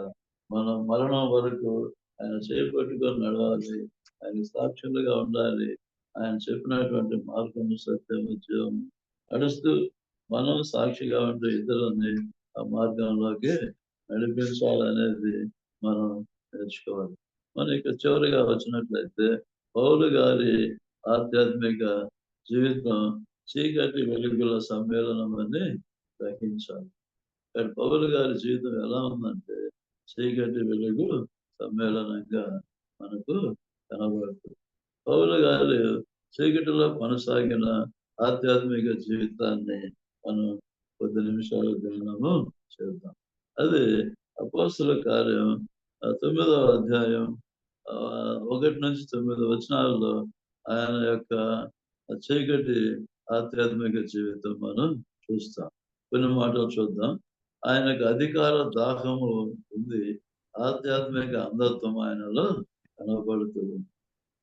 Speaker 4: మనం మరణం వరకు ఆయన చేపట్టుకొని నడవాలి. ఆయన సాక్షులుగా ఉండాలి. ఆయన చెప్పినటువంటి మార్గము, సత్యము, జీవము నడుస్తూ మనం సాక్షిగా ఉంటూ ఇతరులని ఆ మార్గంలోకి నడిపించాలనేది మనం నేర్చుకోవాలి. మనం ఇక చివరిగా వచ్చినట్లయితే పౌలు గారి ఆధ్యాత్మిక జీవితం చీకటి వెలుగుల సమ్మేళనం అని గ్రహించాలి. కానీ పౌలు గారి జీవితం ఎలా ఉందంటే చీకటి వెలుగు సమ్మేళనంగా మనకు కనబడుతుంది. పౌలు గారు చీకటిలో కొనసాగిన ఆధ్యాత్మిక జీవితాన్ని మనం కొద్ది నిమిషాలు ధ్యానము చేద్దాం. అది అపోస్తల కార్యం 9వ అధ్యాయం 1 నుంచి 9 వచనాల్లో ఆయన యొక్క చీకటి ఆధ్యాత్మిక జీవితం మనం చూస్తాం. కొన్ని మాటలు చూద్దాం. ఆయనకు అధికార దాహము ఉంది. ఆధ్యాత్మిక అంధత్వం ఆయనలో కనబడుతుంది.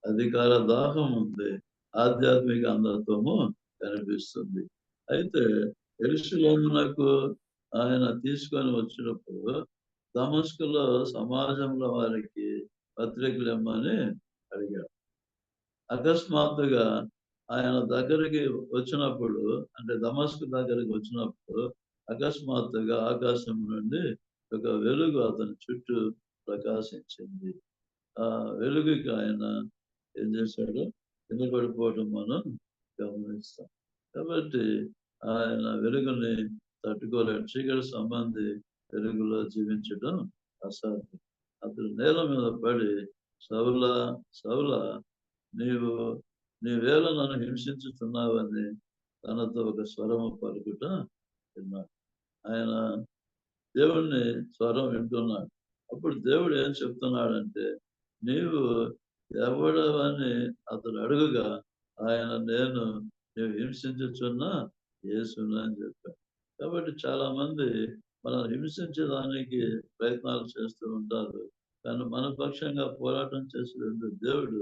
Speaker 4: అధికార దాహం ఉంది. ఆధ్యాత్మిక అంధత్వము కనిపిస్తుంది. అయితే యెరూషలేమునకు ఆయన తీసుకొని వచ్చినప్పుడు దమస్కులో సమాజంలో వారికి పత్రికలు ఇమ్మని అడిగాడు. అకస్మాత్తుగా ఆయన దగ్గరికి వచ్చినప్పుడు, అంటే దమస్కు దగ్గరికి వచ్చినప్పుడు అకస్మాత్తుగా ఆకాశం నుండి ఒక వెలుగు అతని చుట్టూ ప్రకాశించింది. ఆ వెలుగుకి ఆయన ఏం చేశాడు? కింద పడిపోవడం మనం గమనిస్తాం. కాబట్టి ఆయన వెలుగుని తట్టుకోలేడు. చీకటి సంబంధి వెలుగులో జీవించడం అసాధ్యం. అతడు నేల మీద పడి సౌలా సౌలా నీవేళ నన్ను హింసించుతున్నావని తనతో ఒక స్వరము పలుకుట విన్నాడు. ఆయన దేవుణ్ణి స్వరం వింటున్నాడు. అప్పుడు దేవుడు ఏం చెప్తున్నాడంటే నీవు ఎవడవని అతడు అడుగుగా ఆయన నీవు హింసించుచున్న యేసును అని చెప్పాడు. కాబట్టి చాలా మంది మనం హింసించడానికి ప్రయత్నాలు చేస్తూ ఉంటారు. కానీ మన పక్షంగా పోరాటం చేసేటువంటి దేవుడు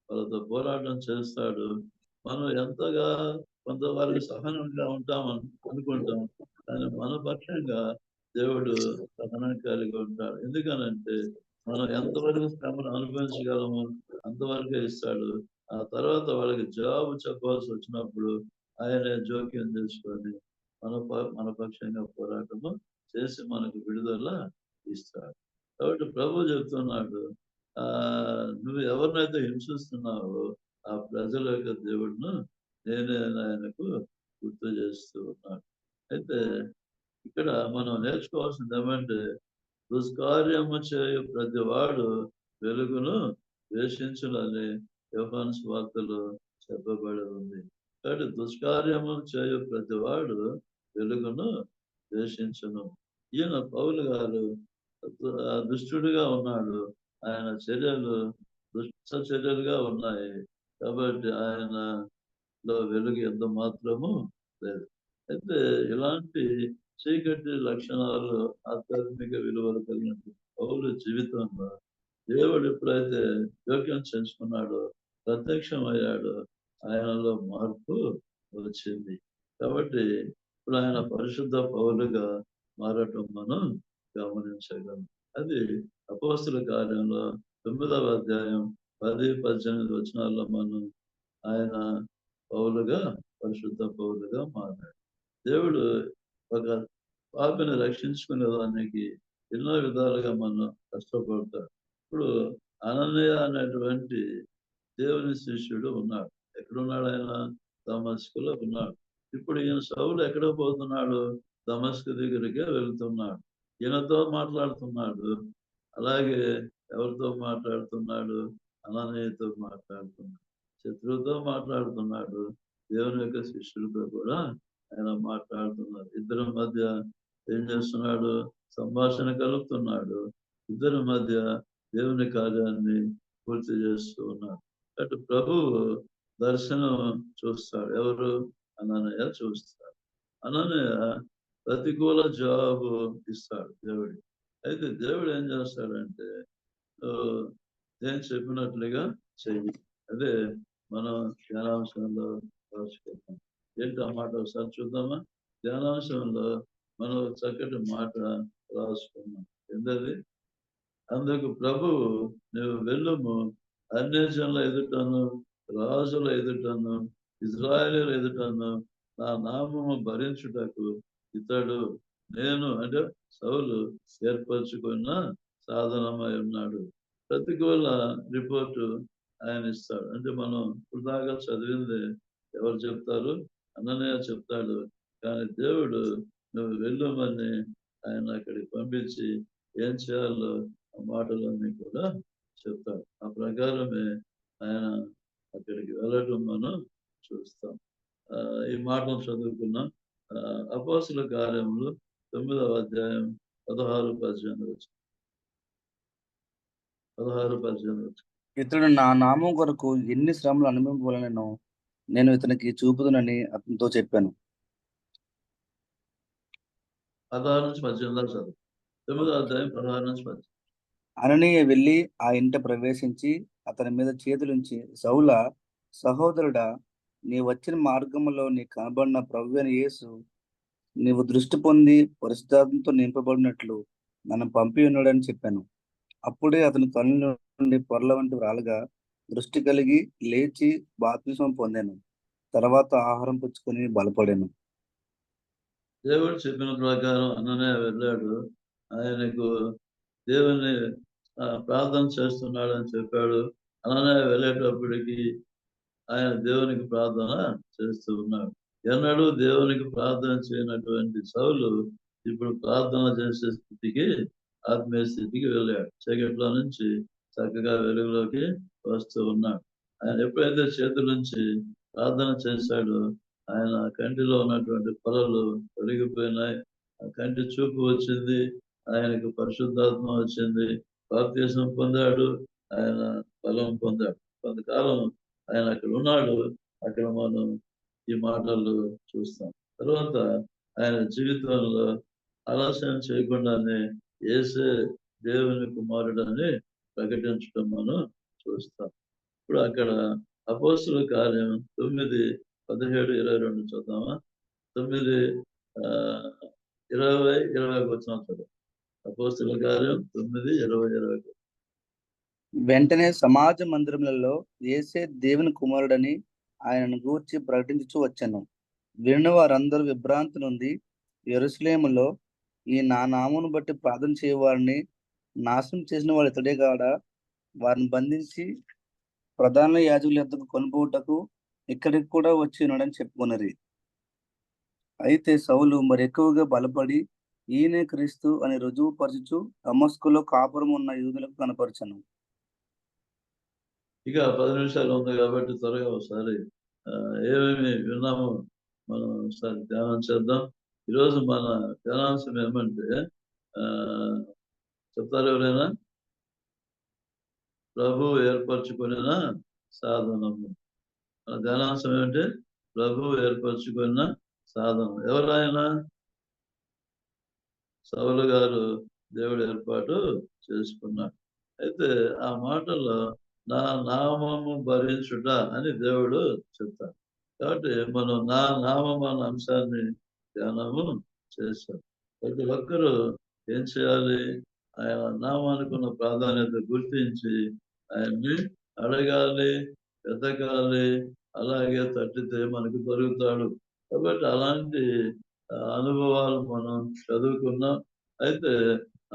Speaker 4: వాళ్ళతో పోరాటం చేస్తాడు. మనం ఎంతగా కొంతవరకు సహనంగా ఉంటామని అనుకుంటాం. కానీ మన పక్షంగా దేవుడు సహనం కలిగి ఉంటాడు. ఎందుకనంటే మనం ఎంతవరకు శ్రమను అనుభవించగలము అంతవరకే ఇస్తాడు. ఆ తర్వాత వాళ్ళకి జవాబు చెప్పాల్సి వచ్చినప్పుడు ఆయనే జోక్యం చేసుకొని మన పక్షంగా పోరాటము చేసి మనకు విడుదల ఇస్తాడు. కాబట్టి ప్రభు చెప్తున్నాడు, నువ్వు ఎవరినైతే హింసిస్తున్నావో ఆ ప్రజల యొక్క దేవుడును నేనే ఆయనకు గుర్తు చేస్తూ ఉన్నాడు. అయితే ఇక్కడ మనం నేర్చుకోవాల్సింది ఏమంటే దుష్కార్యము చేయు ప్రతి వాడు వెలుగును ద్వేషించునని యోహాను సువార్తలో చెప్పబడి ఉంది. కాబట్టి దుష్కార్యము చేయు ప్రతి వాడు వెలుగును ద్వేషించును. ఈయన పౌలు గారు దుష్టుడిగా ఉన్నాడు. ఆయన చర్యలు దుష్ట చర్యలుగా ఉన్నాయి. కాబట్టి ఆయనలో వెలుగు ఎంత మాత్రము లేదు. అయితే ఇలాంటి చీకటి లక్షణాలు ఆధ్యాత్మిక విలువలు కలిగిన పౌలు జీవితంలో దేవుడు ఎప్పుడైతే జోక్యం చేసుకున్నాడో, ప్రత్యక్షమయ్యాడో ఆయనలో మార్పు వచ్చింది. కాబట్టి ఇప్పుడు ఆయన పరిశుద్ధ పౌలుగా మారటం మనం గమనించగలం. అది అపోస్తల కార్యంలో 9వ అధ్యాయం 10-18 వచనాల్లో మనం ఆయన పరిశుద్ధ పౌలుగా మారాడు. దేవుడు ఒక పాపిని రక్షించుకునే దానికి ఎన్నో విధాలుగా మనం కష్టపడతాడు. ఇప్పుడు అననీయ అనేటువంటి దేవుని శిష్యుడు ఉన్నాడు. ఎక్కడున్నాడు ఆయన? దమస్కులో ఉన్నాడు. ఇప్పుడు ఈయన సౌలు ఎక్కడ పోతున్నాడు? దమస్కు దగ్గరికే వెళ్తున్నాడు. ఈయనతో మాట్లాడుతున్నాడు. అలాగే ఎవరితో మాట్లాడుతున్నాడు? అననీయతో మాట్లాడుతున్నాడు. శత్రువుతో మాట్లాడుతున్నాడు. దేవుని యొక్క శిష్యులతో కూడా ఆయన మాట్లాడుతున్నారు. ఇద్దరి మధ్య ఏం చేస్తున్నాడు? సంభాషణ కలుపుతున్నాడు. ఇద్దరి మధ్య దేవుని కార్యాన్ని పూర్తి చేస్తూ ఉన్నాడు. అటు ప్రభువు దర్శనం చూస్తాడు. ఎవరు? అననీయ చూస్తాడు. అననీయ ప్రతికూల జవాబు ఇస్తాడు దేవుడికి. అయితే దేవుడు ఏం చేస్తాడంటే నేను చెప్పినట్లుగా చెయ్యి. అదే మనం ధ్యానాంశంలో రాసుకుంటాం. ఏంటి ఆ మాట ఒకసారి చూద్దామా? ధ్యానాంశంలో మనం చక్కటి మాట రాసుకున్నాం. ఏంటది? అందుకు ప్రభువు నువ్వు వెళ్ళుము, అన్యజనుల ఎదుటను రాజుల ఎదుటను ఇజ్రాయేలీయుల ఎదుటను నా నామము భరించుటకు ఇతడు నేను అంటే సౌలు ఏర్పరచుకున్న సాధనమై ఉన్నాడు. ప్రతికూల రిపోర్టు ఆయన ఇస్తాడు. అంటే మనం ఇప్పుడు దాకా చదివింది ఎవరు చెప్తారు? అననీయ చెప్తాడు. కానీ దేవుడు నువ్వు వెళ్ళమని ఆయన అక్కడికి పంపించి ఏం చేయాలో ఆ మాటలన్నీ కూడా చెప్తాడు. ఆ ప్రకారమే ఆయన అక్కడికి వెళ్ళటం మనం చూస్తాం. ఈ మాటలు చదువుకున్నాం. అపోస్తుల కార్యములు 9వ అధ్యాయం 16-18
Speaker 2: ఇతడు నా నామం కొరకు ఎన్ని శ్రమలు అనుభవింపవలెనో నేను ఇతనికి చూపుదునని అతనితో చెప్పాను.
Speaker 4: 16-18 దాకా చదువు. 9వ అధ్యాయం 16-18.
Speaker 2: అననీయ వెళ్ళి ఆ ఇంట ప్రవేశించి అతని మీద చేతులుంచి, సౌల సహోదరుడా, నీ వచ్చిన మార్గములో నీ కనబడిన ప్రభువైన యేసు నీవు దృష్టి పొంది పరిశుద్ధాత్మతో నింపబడినట్లు నన్ను పంపి ఉన్నాడని చెప్పాను. అప్పుడే అతని కళ్ళ నుండి పొరల వంటి రాలుగా దృష్టి కలిగి లేచి బాప్తిస్మం పొందాను. తర్వాత ఆహారం పుచ్చుకొని బలపడాను.
Speaker 4: దేవుడు చెప్పిన ప్రకారం అననీయ వెళ్ళాడు. ఆయనకు దేవుని ప్రార్థన చేస్తున్నాడు అని చెప్పాడు. అననీయ వెళ్ళేటప్పటికి ఆయన దేవునికి ప్రార్థన చేస్తూ ఉన్నాడు. ఎన్నడూ దేవునికి ప్రార్థన చేయనటువంటి సౌలు ఇప్పుడు ప్రార్థన చేసే స్థితికి, ఆత్మీయ స్థితికి వెళ్ళాడు. చీకట్లో నుంచి చక్కగా వెలుగులోకి వస్తూ ఉన్నాడు. ఆయన ఎప్పుడైతే చేతుల నుంచి ప్రార్థన చేశాడో ఆయన కంటిలో ఉన్నటువంటి పొరలు తొలగిపోయినాయి. ఆ కంటి చూపు వచ్చింది. ఆయనకు పరిశుద్ధాత్మ వచ్చింది. బాప్తిస్మం పొందాడు. ఆయన బలం పొందాడు. కొంతకాలం ఆయన అక్కడ ఉన్నాడు. అక్కడ మనం ఈ మాటలు చూస్తాం. తర్వాత ఆయన జీవితంలో ఆలస్యం చేయకుండానే యేసే దేవుని కుమారుడని ప్రకటించడం మనం చూస్తాం. ఇప్పుడు అక్కడ అపోస్తుల కార్యం 9:17-22 చూద్దామా? 9:20-21 చదువు. అపోస్తుల కార్యం 9:20-21.
Speaker 2: వెంటనే సమాజ మందిరములలో యేసే దేవుని కుమారుడని ఆయనను గూర్చి ప్రకటించుచూ వచ్చాను. విన్న వారందరూ విభ్రాంతి నుండి యెరూషలేములో ఈ నా నామమును బట్టి ప్రార్థన చేయవారిని నాశనం చేసిన వాడు ఇతడే కాడా? వారిని బంధించి ప్రధాన యాజకుల యొద్దకు కొనుపోవుటకు ఇక్కడికి కూడా వచ్చి ఉన్నాడని చెప్పుకున్నది. అయితే సౌలు మరి ఎక్కువగా బలపడి ఈయనే క్రీస్తు అని రుజువు పరచుచు దమస్కులో కాపురం ఉన్న యూదులకు కనపరచను.
Speaker 4: ఇక 10 నిమిషాలు ఉంది కాబట్టి త్వరగా ఒకసారి ఏమేమి విన్నామో మనం ఒకసారి ధ్యానం చేద్దాం. ఈరోజు మన ధ్యానాంశం ఏమంటే చెప్తారు ఎవరైనా? ప్రభు ఏర్పరచుకున్న సాధనము. మన ధ్యానాంశం ఏమంటే ప్రభు ఏర్పరచుకున్న సాధనం. ఎవరైనా? సౌలు గారు దేవుడు ఏర్పాటు చేసుకున్నాడు. అయితే ఆ మాటలో నా నామము భరించుట అని దేవుడు చెప్తాడు. కాబట్టి మనం నా నామం అన్న అంశాన్ని ధ్యానము చేస్తాం. ప్రతి ఒక్కరూ ఏం చేయాలి? ఆయన నామానికి ఉన్న ప్రాధాన్యత గుర్తించి ఆయన్ని అడగాలి, వెతకాలి, అలాగే తట్టితే మనకు దొరుకుతాడు. కాబట్టి అలాంటి అనుభవాలు మనం చదువుకున్నాం. అయితే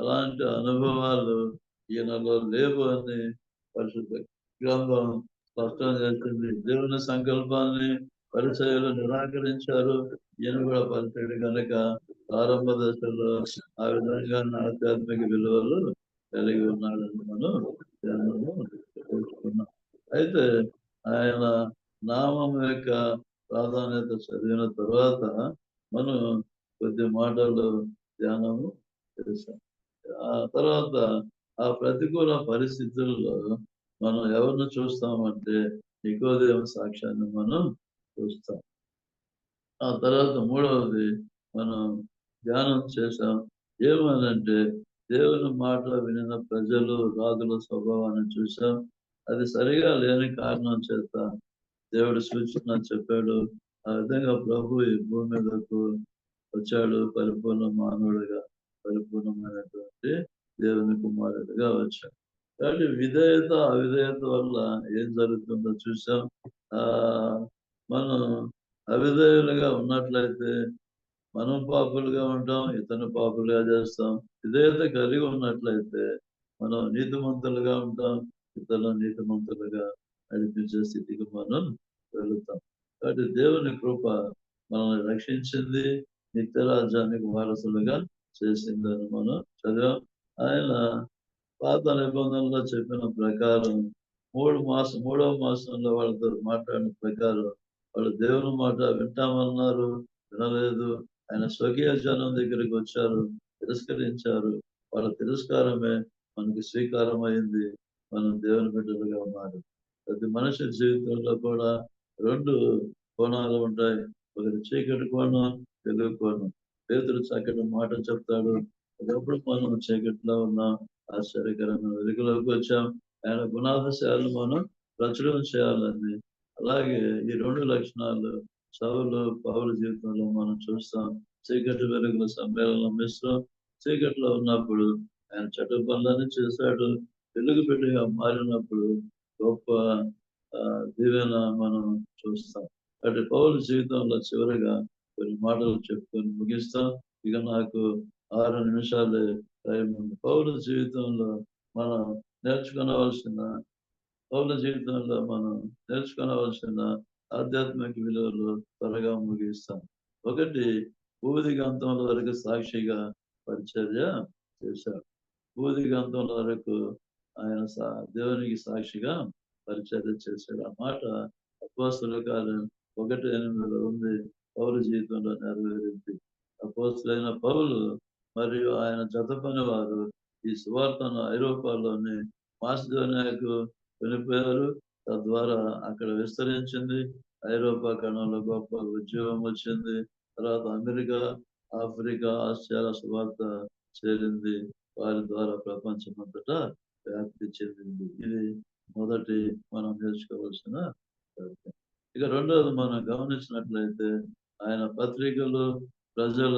Speaker 4: అలాంటి అనుభవాలు ఈయనలో లేవు అని పరిశుద్ధ గ్రంథం స్పష్టం చేస్తుంది. దేవుని సంకల్పాన్ని పరిచయులు నిరాకరించారు. ఈయన కూడా పరిచయుడు కనుక ప్రారంభ దశలో ఆ విధంగా ఆధ్యాత్మిక విలువలు కలిగి ఉన్నాడని మనం తెలుసుకున్నాం. అయితే ఆయన నామం యొక్క ప్రాధాన్యత చదివిన తర్వాత మనం కొద్ది మాటలు ధ్యానము చేశాం. ఆ తర్వాత ఆ ప్రతికూల పరిస్థితుల్లో మనం ఎవరిని చూస్తామంటే నికోదేము సాక్ష్యాన్ని మనం చూస్తాం. ఆ తర్వాత మూడవది మనం ధ్యానం చేశాం. ఏమనంటే దేవుని మాట వినిన ప్రజలు రాజుల స్వభావాన్ని చూసాం. అది సరిగా లేని కారణం చేత దేవుడు సూచన చెప్పాడు. ఆ విధంగా ప్రభు ఈ భూమి మీదకు వచ్చాడు, పరిపూర్ణ మానవుడిగా, పరిపూర్ణమైనటువంటి దేవుని కుమారుడిగా వచ్చాడు. కాబట్టి విధేయత అవిధేయత వల్ల ఏం జరుగుతుందో చూసాం. మనం అవిధేయులుగా ఉన్నట్లయితే మనం పాపులుగా ఉంటాం, ఇతను పాపులుగా చేస్తాం. విధేయత కలిగి ఉన్నట్లయితే మనం నీతిమంతులుగా ఉంటాం, ఇతరులు నీతిమంతులుగా నడిపించే స్థితికి మనం వెళుతాం. కాబట్టి దేవుని కృప మనల్ని రక్షించింది, నిత్య రాజ్యానికి వారసులుగా చేసిందని మనం చదివాం. ఆయన పాత నిబంధనలో చెప్పిన ప్రకారం మూడవ మాసంలో వాళ్ళతో మాట్లాడిన ప్రకారం వాళ్ళు దేవుని మాట వింటామన్నారు, వినలేదు. ఆయన స్వకీయ జనం దగ్గరికి వచ్చారు, తిరస్కరించారు. వాళ్ళ తిరస్కారమే మనకి స్వీకారమైంది, మనం దేవుని బిడ్డలుగా ఉన్నారు. ప్రతి మనిషి జీవితంలో కూడా రెండు కోణాలు ఉంటాయి. ఒకటి చీకటి కోణం, వెలుగు కోణం. పేతురు చక్కటి మాట చెప్తాడు, ఒకప్పుడు మనం చీకటిలో ఉన్నాం, ఆశ్చర్యకరమైన వెలుగులోకి వచ్చాం. ఆయన గుణాదశాలను మనం ప్రచురణ చేయాలని. అలాగే ఈ రెండు లక్షణాలు సౌలు పౌలు జీవితంలో మనం చూస్తాం. చీకటి వెలుగుల సమ్మేళనం మిశ్రం. చీకటిలో ఉన్నప్పుడు ఆయన చెడ్డ పనులన్నీ చేశాడు. వెలుగు బిడ్డగా మారినప్పుడు గొప్ప దీవెన మనం చూస్తాం. అంటే పౌలు జీవితంలో చివరిగా కొన్ని మాటలు చెప్పుకొని ముగిస్తాం. ఇక నాకు 6 నిమిషాలే టైం ఉంది. పౌలు జీవితంలో మనం నేర్చుకోవలసిన ఆధ్యాత్మిక విలువలు త్వరగా ముగిస్తాం. ఒకటి, భూదిగంతం వరకు సాక్షిగా పరిచర్య చేశాడు. భూదిగంతం వరకు ఆయన దేవునికి సాక్షిగా పరిచర్య చేశాడు. ఆ మాట అపోస్తలుల కార్యం 1:8 ఉంది. పౌలు జీవితంలో నెరవేరింది. అపోస్తలులైన పౌలు మరియు ఆయన జత పని వారు ఈ సువార్తను ఐరోపాలోని మాసిదోనియాకు వెళ్ళిపోయారు. తద్వారా అక్కడ విస్తరించింది. ఐరోపా ఖండంలో గొప్ప ఉద్యోగం వచ్చింది. తర్వాత అమెరికా, ఆఫ్రికా, ఆస్ట్రేలియా సువార్త చేరింది. వారి ద్వారా ప్రపంచం అంతటా వ్యాప్తి చెందింది. ఇది మొదటి మనం నేర్చుకోవాల్సిన. ఇక రెండవది మనం గమనించినట్లయితే ఆయన పత్రికలు ప్రజల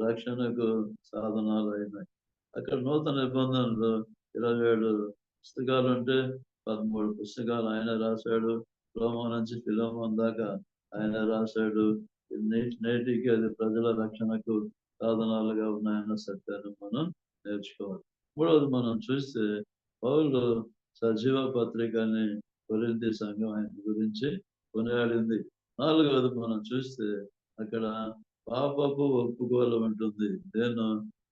Speaker 4: రక్షణకు సాధనాలు అయినాయి. అక్కడ నూతన నిబంధనలు 27 పుస్తకాలు ఉంటే 13 పుస్తకాలు ఆయన రాశాడు. రోమా నుంచి ఫిలోమోన్ దాకా ఆయన రాశాడు. నేటికి అది ప్రజల రక్షణకు సాధనాలుగా ఉన్నాయన్న సత్యాన్ని మనం నేర్చుకోవాలి. మూడవది మనం చూస్తే పౌలు సజీవ పత్రికని కొరింథీ సంఘం ఆయన గురించి కొనియాడింది. నాలుగవది మనం చూస్తే అక్కడ పాపపు ఒప్పుకోలు ఉంటుంది. నేను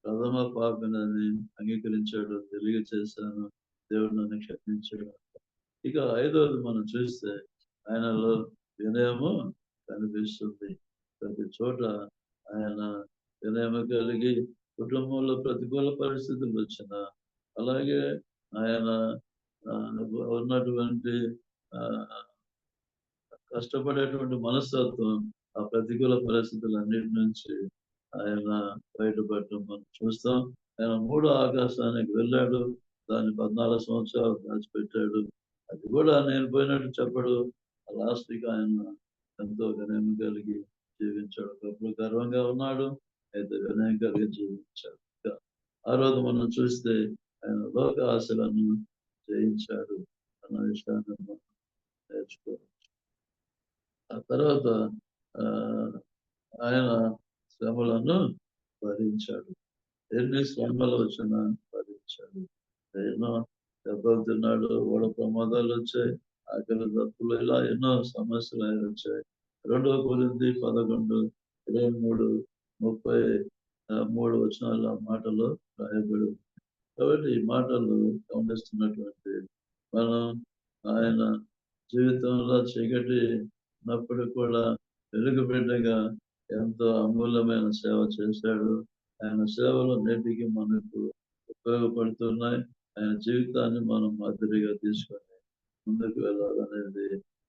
Speaker 4: ప్రథమ పాపినని అంగీకరించాడు, తెలియ చేశాను, దేవుడు నన్ను క్షమించాడు. ఇక ఐదవది మనం చూస్తే ఆయనలో వినయము కనిపిస్తుంది. ప్రతి చోట ఆయన వినయము కలిగి కుటుంబంలో ప్రతికూల పరిస్థితులు వచ్చిన, అలాగే ఆయన ఉన్నటువంటి కష్టపడేటువంటి మనస్తత్వం ఆ ప్రతికూల పరిస్థితులన్నిటి నుంచి ఆయన బయటపడటం మనం చూస్తాం. ఆయన 3వ ఆకాశానికి వెళ్ళాడు, దాన్ని 14 సంవత్సరాలు దాచిపెట్టాడు. అది కూడా నేను పోయినట్టు చెప్పడు. లాస్ట్కి ఆయన ఎంతో వినయం కలిగి జీవించాడు. ఒకప్పుడు గర్వంగా ఉన్నాడు, అయితే వినయం కలిగి జీవించాడు. ఆ రోజు మనం చూస్తే ఆయన లోక ఆశలను జయించాడు అన్న విషయాన్ని మనం నేర్చుకోవచ్చు. ఆ తర్వాత ఆ ఆయన శ్రమలను భరించాడు. ఎన్ని శ్రమలు వచ్చినా భరించాడు. ఎన్నో దెబ్బలు తిన్నాడు, ఓడ ప్రమాదాలు వచ్చాయి, ఆకలి దప్పులు, ఇలా ఎన్నో సమస్యలు ఆయన వచ్చాయి. 2 కొరింథీ 11:23-33 వచనాల మాటలు రాయబడి. కాబట్టి ఈ మాటలు గమనిస్తున్నటువంటి మనం ఆయన జీవితంలో చీకటి ఉన్నప్పుడు కూడా వెలుగు బిడ్డగా ఎంతో అమూల్యమైన సేవ చేశాడు. ఆయన సేవలు నేటికి మనకు ఉపయోగపడుతున్నాయి. ఆయన జీవితాన్ని మనం మాదిరిగా తీసుకొని ముందుకు వెళ్ళాలనేది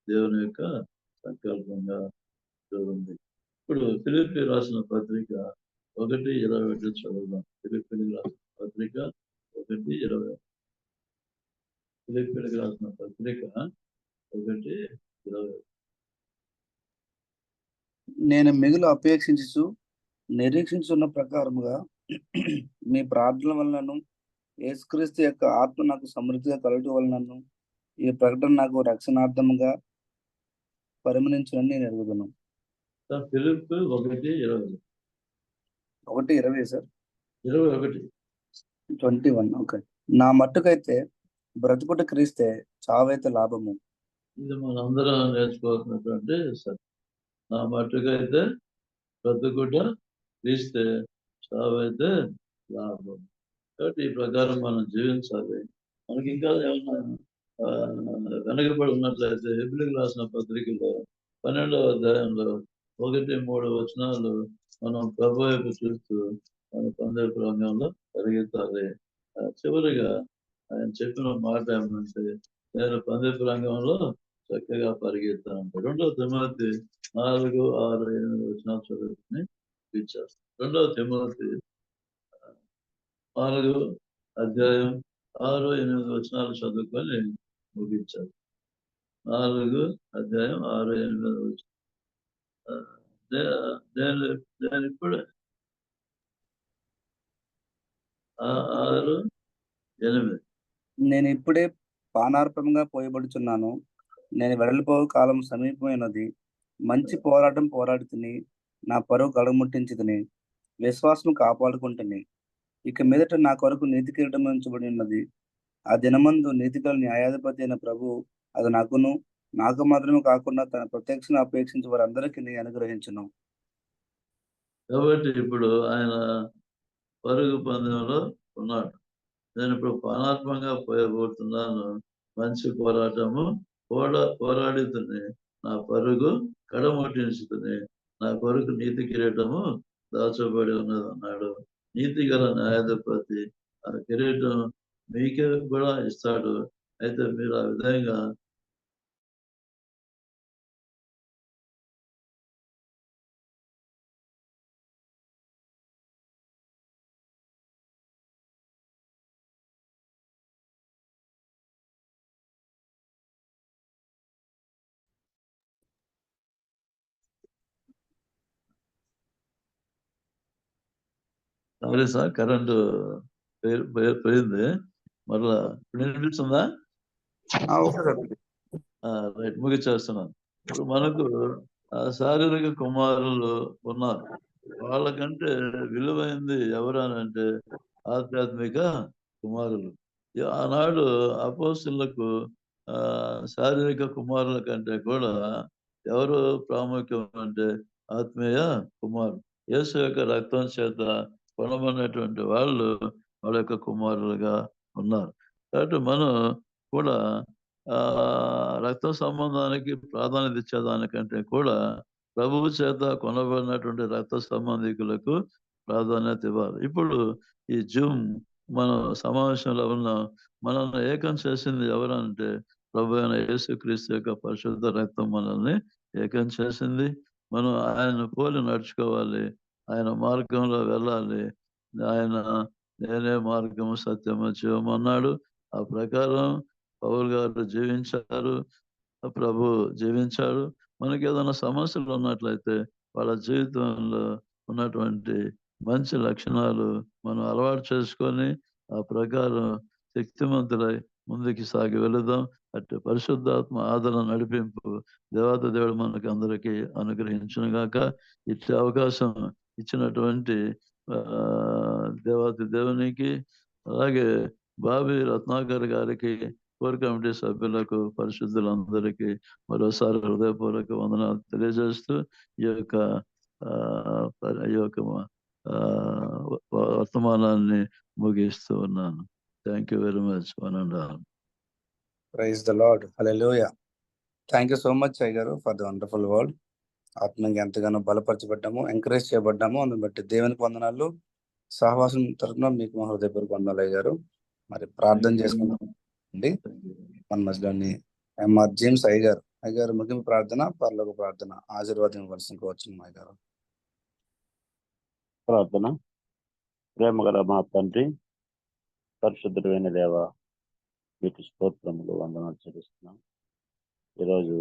Speaker 4: దేవుని యొక్క సంకల్పంగా ఉంది. ఇప్పుడు ఫిలిప్పీ రాసిన పత్రిక 1:21 చదువుదాం. ఫిలిప్పీలకు రాసిన పత్రిక 1:20. ఫిలిప్పీలకు రాసిన పత్రిక 1:20.
Speaker 2: నేను మిగులు అపేక్షించు నిరీక్షించున్న ప్రకారముగా మీ ప్రార్థనల వలనను యేసుక్రీస్తు యొక్క ఆత్మ నాకు సమృద్ధిగా కలగటం వలనను ఈ ప్రకటన నాకు రక్షణార్థముగా పరిమణించునని నేను ఎరుగుతున్నాను.
Speaker 4: ఫిలిప్పీ 1:20.
Speaker 2: 1:20 సార్.
Speaker 4: 21.
Speaker 2: 21. ఓకే. నా మట్టుకైతే బ్రతుకుట క్రీస్తే, చావైతే లాభము.
Speaker 4: ఇది మనందరం నేర్చుకోవాల్సినటువంటి సత్యం. నా మట్టుకైతే బ్రతుకుట క్రీస్తే, చావైతే లాభం. కాబట్టి ఈ ప్రకారం మనం జీవించాలి. మనకి ఇంకా ఏమన్నా వెనకబడి ఉన్నట్లయితే హెబ్రీయులకు రాసిన పత్రికలో 12వ అధ్యాయంలో 1-3 వచనాలు మనం ప్రభు వైపు చూస్తూ మన పందేపు రంగంలో పరిగెత్తాలి. చివరిగా ఆయన చెప్పిన మాట ఏమంటే, నేను పందేపు రంగంలో చక్కగా పరిగెత్తాను. 2వ తిమోతి 4, 6, 8 వచనాలు చదువుకుని ఇచ్చారు. 2వ తిమోతి 4 అధ్యాయం 6, 8 వచనాలు చదువుకొని ముగించారు. 4 అధ్యాయం 6, 8 వచనాలు. నేను ఇప్పుడే 6, 8.
Speaker 2: నేను ఇప్పుడే పానార్పంగా పోయబడుచున్నాను. నేను వెడలిపోవు కాలం సమీపమైనది. మంచి పోరాటం పోరాడి తిని నా పరువు కడముట్టించి తిని విశ్వాసం కాపాడుకుంటుని. ఇక మీదట నా కొరకు నీతి కిరీటం ఉంచబడి ఉన్నది. ఆ దినమందు నీతిగల న్యాయాధిపతి అయిన ప్రభు అది నాకు మాత్రమే కాకుండా తన ప్రత్యక్షను అపేక్షించి వారందరికీ అనుగ్రహించును.
Speaker 4: కాబట్టి ఇప్పుడు ఆయన పరుగు పందెంలో ఉన్నాడు. నేను ఇప్పుడు పానాత్మంగా పోయబోతున్నాను. మంచి పోరాటము పోరాడుతుంది, నా పరుగు కడముట్టించుతుంది, నా కొరకు నీతి కిరీటము దాచబడి ఉన్నది అన్నాడు. నీతి గల న్యాయాధిపతి ఆ కిరీటం మీకే కూడా ఇస్తాడు. అయితే మీరు ఆ విధంగా సారీ సార్, కరెంటు పోయింది. మరలా ఇప్పుడు వినిపిస్తుందా? రైట్, ముగిచేస్తున్నాను. ఇప్పుడు మనకు శారీరక కుమారులు ఉన్నారు. వాళ్ళకంటే విలువైంది ఎవరు అని అంటే ఆధ్యాత్మిక కుమారులు. ఆనాడు అపోస్తులకు శారీరక కుమారుల కంటే కూడా ఎవరు ప్రాముఖ్యం అంటే ఆత్మీయ కుమారులు. యేసు యొక్క రక్తం చేత కొనబడినటువంటి వాళ్ళు వాళ్ళ యొక్క కుమారులుగా ఉన్నారు. కాబట్టి మనం కూడా రక్త సంబంధానికి ప్రాధాన్యత ఇచ్చేదానికంటే కూడా ప్రభువు చేత కొనబడినటువంటి రక్త సంబంధికులకు ప్రాధాన్యత ఇవ్వాలి. ఇప్పుడు ఈ జూమ్ మనం సమావేశంలో ఉన్నాం. మనల్ని ఏకం చేసింది ఎవరంటే ప్రభు అయిన యేసుక్రీస్తు యొక్క పరిశుద్ధ రక్తం మనల్ని ఏకం చేసింది. మనం ఆయన పోలి నడుచుకోవాలి, ఆయన మార్గంలో వెళ్ళాలి. ఆయన నేనే మార్గము సత్యము జీవము అన్నాడు. ఆ ప్రకారం పౌలు గారు జీవించారు, ప్రభు జీవించాడు. మనకి ఏదైనా సమస్యలు ఉన్నట్లయితే వాళ్ళ జీవితంలో ఉన్నటువంటి మంచి లక్షణాలు మనం అలవాటు చేసుకొని ఆ ప్రకారం శక్తిమంతులై ముందుకు సాగి వెళదాం. అటు పరిశుద్ధాత్మ ఆదరణ నడిపింపు దేవాతి దేవుడు మనకు అందరికీ అనుగ్రహించును గాక. ఇచ్చే అవకాశం ఇచ్చినటువంటి దేవాతి దేవునికి, అలాగే బాబీ రత్నాకర్ గారికి, కోర్ కమిటీ సభ్యులకు, పరిశుద్ధులందరికీ మరోసారి హృదయపూర్వక వందనాలు తెలియజేస్తూ ఈ యొక్క వర్తమానాన్ని ముగిస్తూ ఉన్నాను. Thank you very much. One and all.
Speaker 2: Praise the lord. Hallelujah. Thank you so much అయ్య గారు ఫర్ ద వండర్ఫుల్ వర్డ్. ఆత్మీయంగా ఎంతగానో బలపరచబడ్డాము, ఎంకరేజ్ చేయబడ్డాము. అందుని బట్టి దేవునికి వందనాలు. సహవాసం తరఫున మీకు మా హృదయపూర్వక వందనాలు అయ్య గారు. మరి ప్రార్థన చేసుకుంటామండి. మన మధ్యలోని ఎంఆర్ జేమ్స్ అయ్య గారు ముగింపు ప్రార్థన, పరలోక ప్రార్థన ఆశీర్వాదం ఇవ్వాల్సిందిగా వచ్చిన అయ్య గారు.
Speaker 5: ప్రార్థన. ప్రేమగల మా తండ్రి, పరిశుద్ధుడైన దేవ, మీకు స్తోత్రములు, వందనాలు చెల్లిస్తున్నాం. ఈరోజు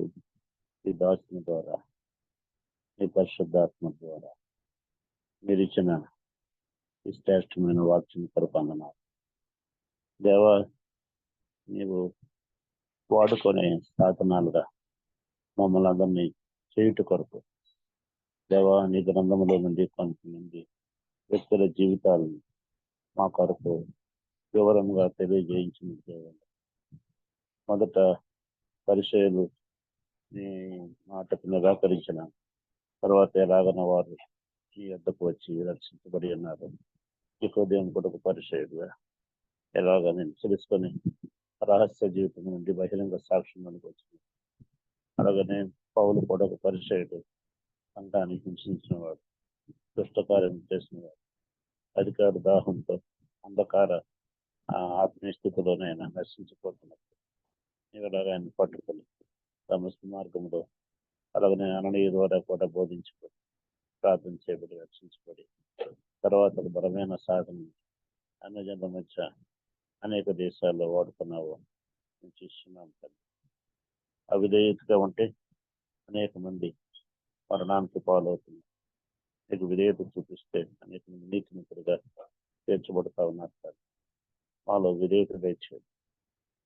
Speaker 5: ఈ దాసుని ద్వారా, మీ పరిశుద్ధాత్మ ద్వారా మీరు ఇచ్చిన ఈ శ్రేష్టమైన వాక్యం కొరకు వందనాలు దేవ. నీవు వాడుకునే సాధనాలుగా మమ్మల్ని అందరినీ చేయుట కొరకు దేవ, నీ గ్రంథములో నుండి కొంతమంది వ్యక్తుల జీవితాలను మా కొరకు వివరంగా తెలియజేయించిన దేవ. మొదట పరిచయులు నీ మాటకు నిరాకరించిన తర్వాత ఎలాగన వారు నీ వద్దకు వచ్చి రక్షించబడి ఉన్నారు. నికోదేము కొడుకు పరిచయుడుగా ఎలాగ నేను తెలుసుకొని రహస్య జీవితం నుండి బహిరంగ సాక్ష్యంలోనికి వచ్చింది. అలాగనే పౌలు కొడుకు పరిచయుడు, సంఘాన్ని హింసించిన వాడు, దుష్టకార్యం చేసిన వాడు, అధికార దాహంతో అంధకార ఆత్మీయ స్థితిలోనైనా నశించిపోతున్నట్టు ఇలాగ ఆయన పట్టుకొని సమస్త మార్గంలో అలాగనే అననీయ ద్వారా కూడా బోధించబడి ప్రార్థన చేయబడి రక్షించబడి తర్వాత బలమైన సాధన అన్ని జనుల మధ్య అనేక దేశాల్లో వాడుకున్నావు నేను చూస్తున్నాం. అవిధేయతగా ఉంటే అనేక మంది మరణానికి పాలవుతున్నారు. నీకు విధేయత చూపిస్తే అనేక మంది నీతిమంతులుగా తీర్చబడుతూ ఉన్నారు. సార్, మాలో విధేయత దయచేయండి.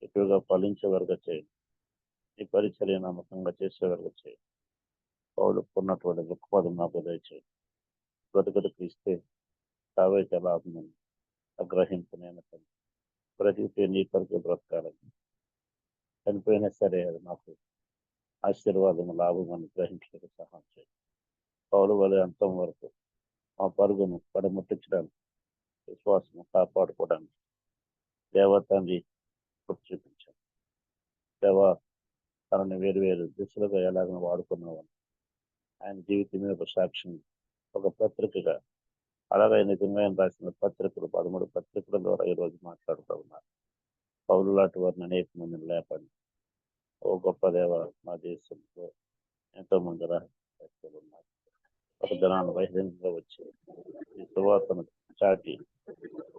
Speaker 5: ఎక్కువగా ఫలించే వరకు చేయండి. నీ పరిచర్య నమ్మకంగా చేసే వరకు చేయండి. పౌలుకున్నటువంటి దృక్పథం నాకు దయచేయండి. బ్రతుకులకు ఇస్తే తావైతే లాభం అగ్రహింపునైనా బ్రతికితే నీ కొరకు బ్రతకాలని, చనిపోయినా సరే అది నాకు ఆశీర్వాదం లాభం అని గ్రహించడానికి సహాయం చేయండి. పౌలు వలె అంతం వరకు మా పరుగును పడముట్టించడానికి, విశ్వాసం కాపాడుకోవడానికి దేవతాన్ని చూపించాను. దేవా, తనని వేరు దిశలుగా ఎలాగో వాడుకున్నామని ఆయన జీవితమే ఒక సాక్ష్యం, ఒక పత్రికగా అలాగే నిజంగా ఆయన రాసిన పత్రికలు 13 పత్రికల ద్వారా ఈరోజు మాట్లాడుతూ ఉన్నారు. పౌలు లాంటి వారిని అనేక మందిని లేపండి. ఓ గొప్ప దేవ, మా దేశంలో ఎంతో మంది రహస్యాలు ఉన్నారు. ఒక దినాన్ని బహిరంగంగా వచ్చి ఈ సువార్తను చాటి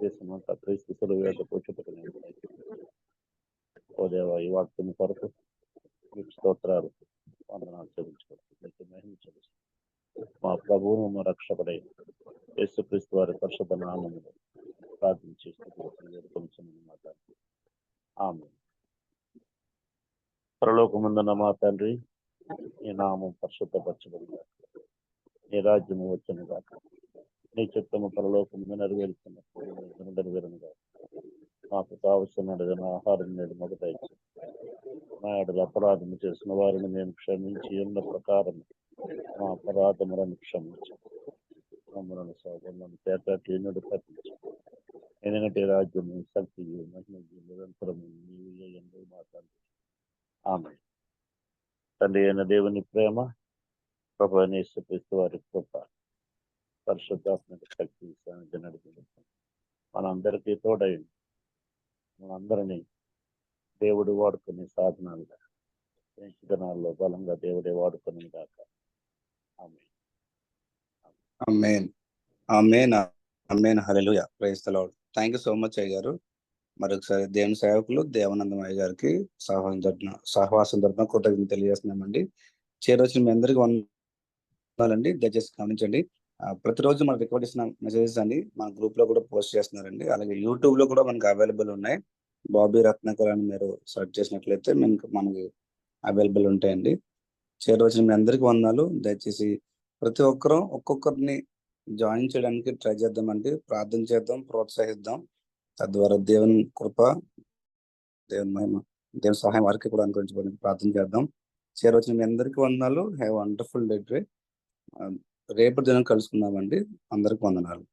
Speaker 5: దేశమంతా క్రీస్తు వేద కూర్చుంటుకునే ఓ దేవ, ఈ వాక్యం కొరకు మీకు స్తోత్రాలు, వందనాలు చెల్లించుకోవచ్చు. మహిమ చెల్లిస్తాం. మా ప్రభువును మా రక్షకుడై యేసుక్రీస్తు వారి పరిశుద్ధ నామములో ప్రార్థించి మాట్లాడుతుంది. ఆమేన్. పరలోకమందున్న మా తండ్రి, నీ నామం పరిశుద్ధపరచబడింది, నీ రాజ్యము వచ్చును గాక, నీ చిత్తము పరలోకము నెరవేరుతున్నట్టు నెరవేరునుగా. మాకు కావలసిన ఆహారం నేడు మొదట ఇచ్చి మా ఏడు అపరాధము చేసిన వారిని మేము క్షమించి ఉన్న ప్రకారం మా అపరాధములను క్షమించాం. మమ్మల్ని సోదరులను పేటను తప్పించి ఎందుకంటే రాజ్యము, శక్తియు, మహిమయు నిరంతరము నీవే ఎందుకు మాట్లాడు. ఆమేన్. తండ్రి అయిన దేవుని ప్రేమ, ప్రభువైన యేసుక్రీస్తు వారి కృప, పరిశుద్ధాత్మ శక్తి నడిపింది మనందరికీ తోడైంది. మనందరినీ దేవుడు వాడుకునే సాధనాలుగా దినాల్లో బలంగా దేవుడే వాడుకునే దాకా. Amen.
Speaker 2: Amen. Amen. Amen. Hallelujah. Praise the Lord. Thank you so much అయ్య గారు. మరొకసారి దేవుని సేవకులు దేవానందం అయ్య గారికి సహవాసం తరపున కృతజ్ఞతలు తెలియజేస్తున్నామండి. చేరొచ్చిన మీ అందరికీ వందనాలండి. దయచేసి గమనించండి, ప్రతిరోజు మనకు రికార్డ్ చేసిన మెసేజెస్ అని మన గ్రూప్ లో కూడా పోస్ట్ చేస్తున్నారండి. అలాగే యూట్యూబ్ లో కూడా మనకు అవైలబుల్ ఉన్నాయి. బాబీ రత్నాకర్ అని మీరు సెర్చ్ చేసినట్లయితే మనకి అవైలబుల్ ఉంటాయండి. చేరవచ్చిన మీ అందరికీ వందనాలు. దయచేసి ప్రతి ఒక్కరూ ఒక్కొక్కరిని జాయిన్ చేయడానికి ట్రై చేద్దామండి. ప్రార్థన చేద్దాం, ప్రోత్సహిద్దాం. తద్వారా దేవుని కృప, దేవుని మహిమ, దేవుని సహాయం వారికి కూడా అనుగ్రహించబడి ప్రార్థన చేద్దాం. చేరవచ్చిన మీ అందరికీ వందనాలు. Have wonderful day. రేపటి దినం కలుసుకుందామండి. అందరికి వందనాలు.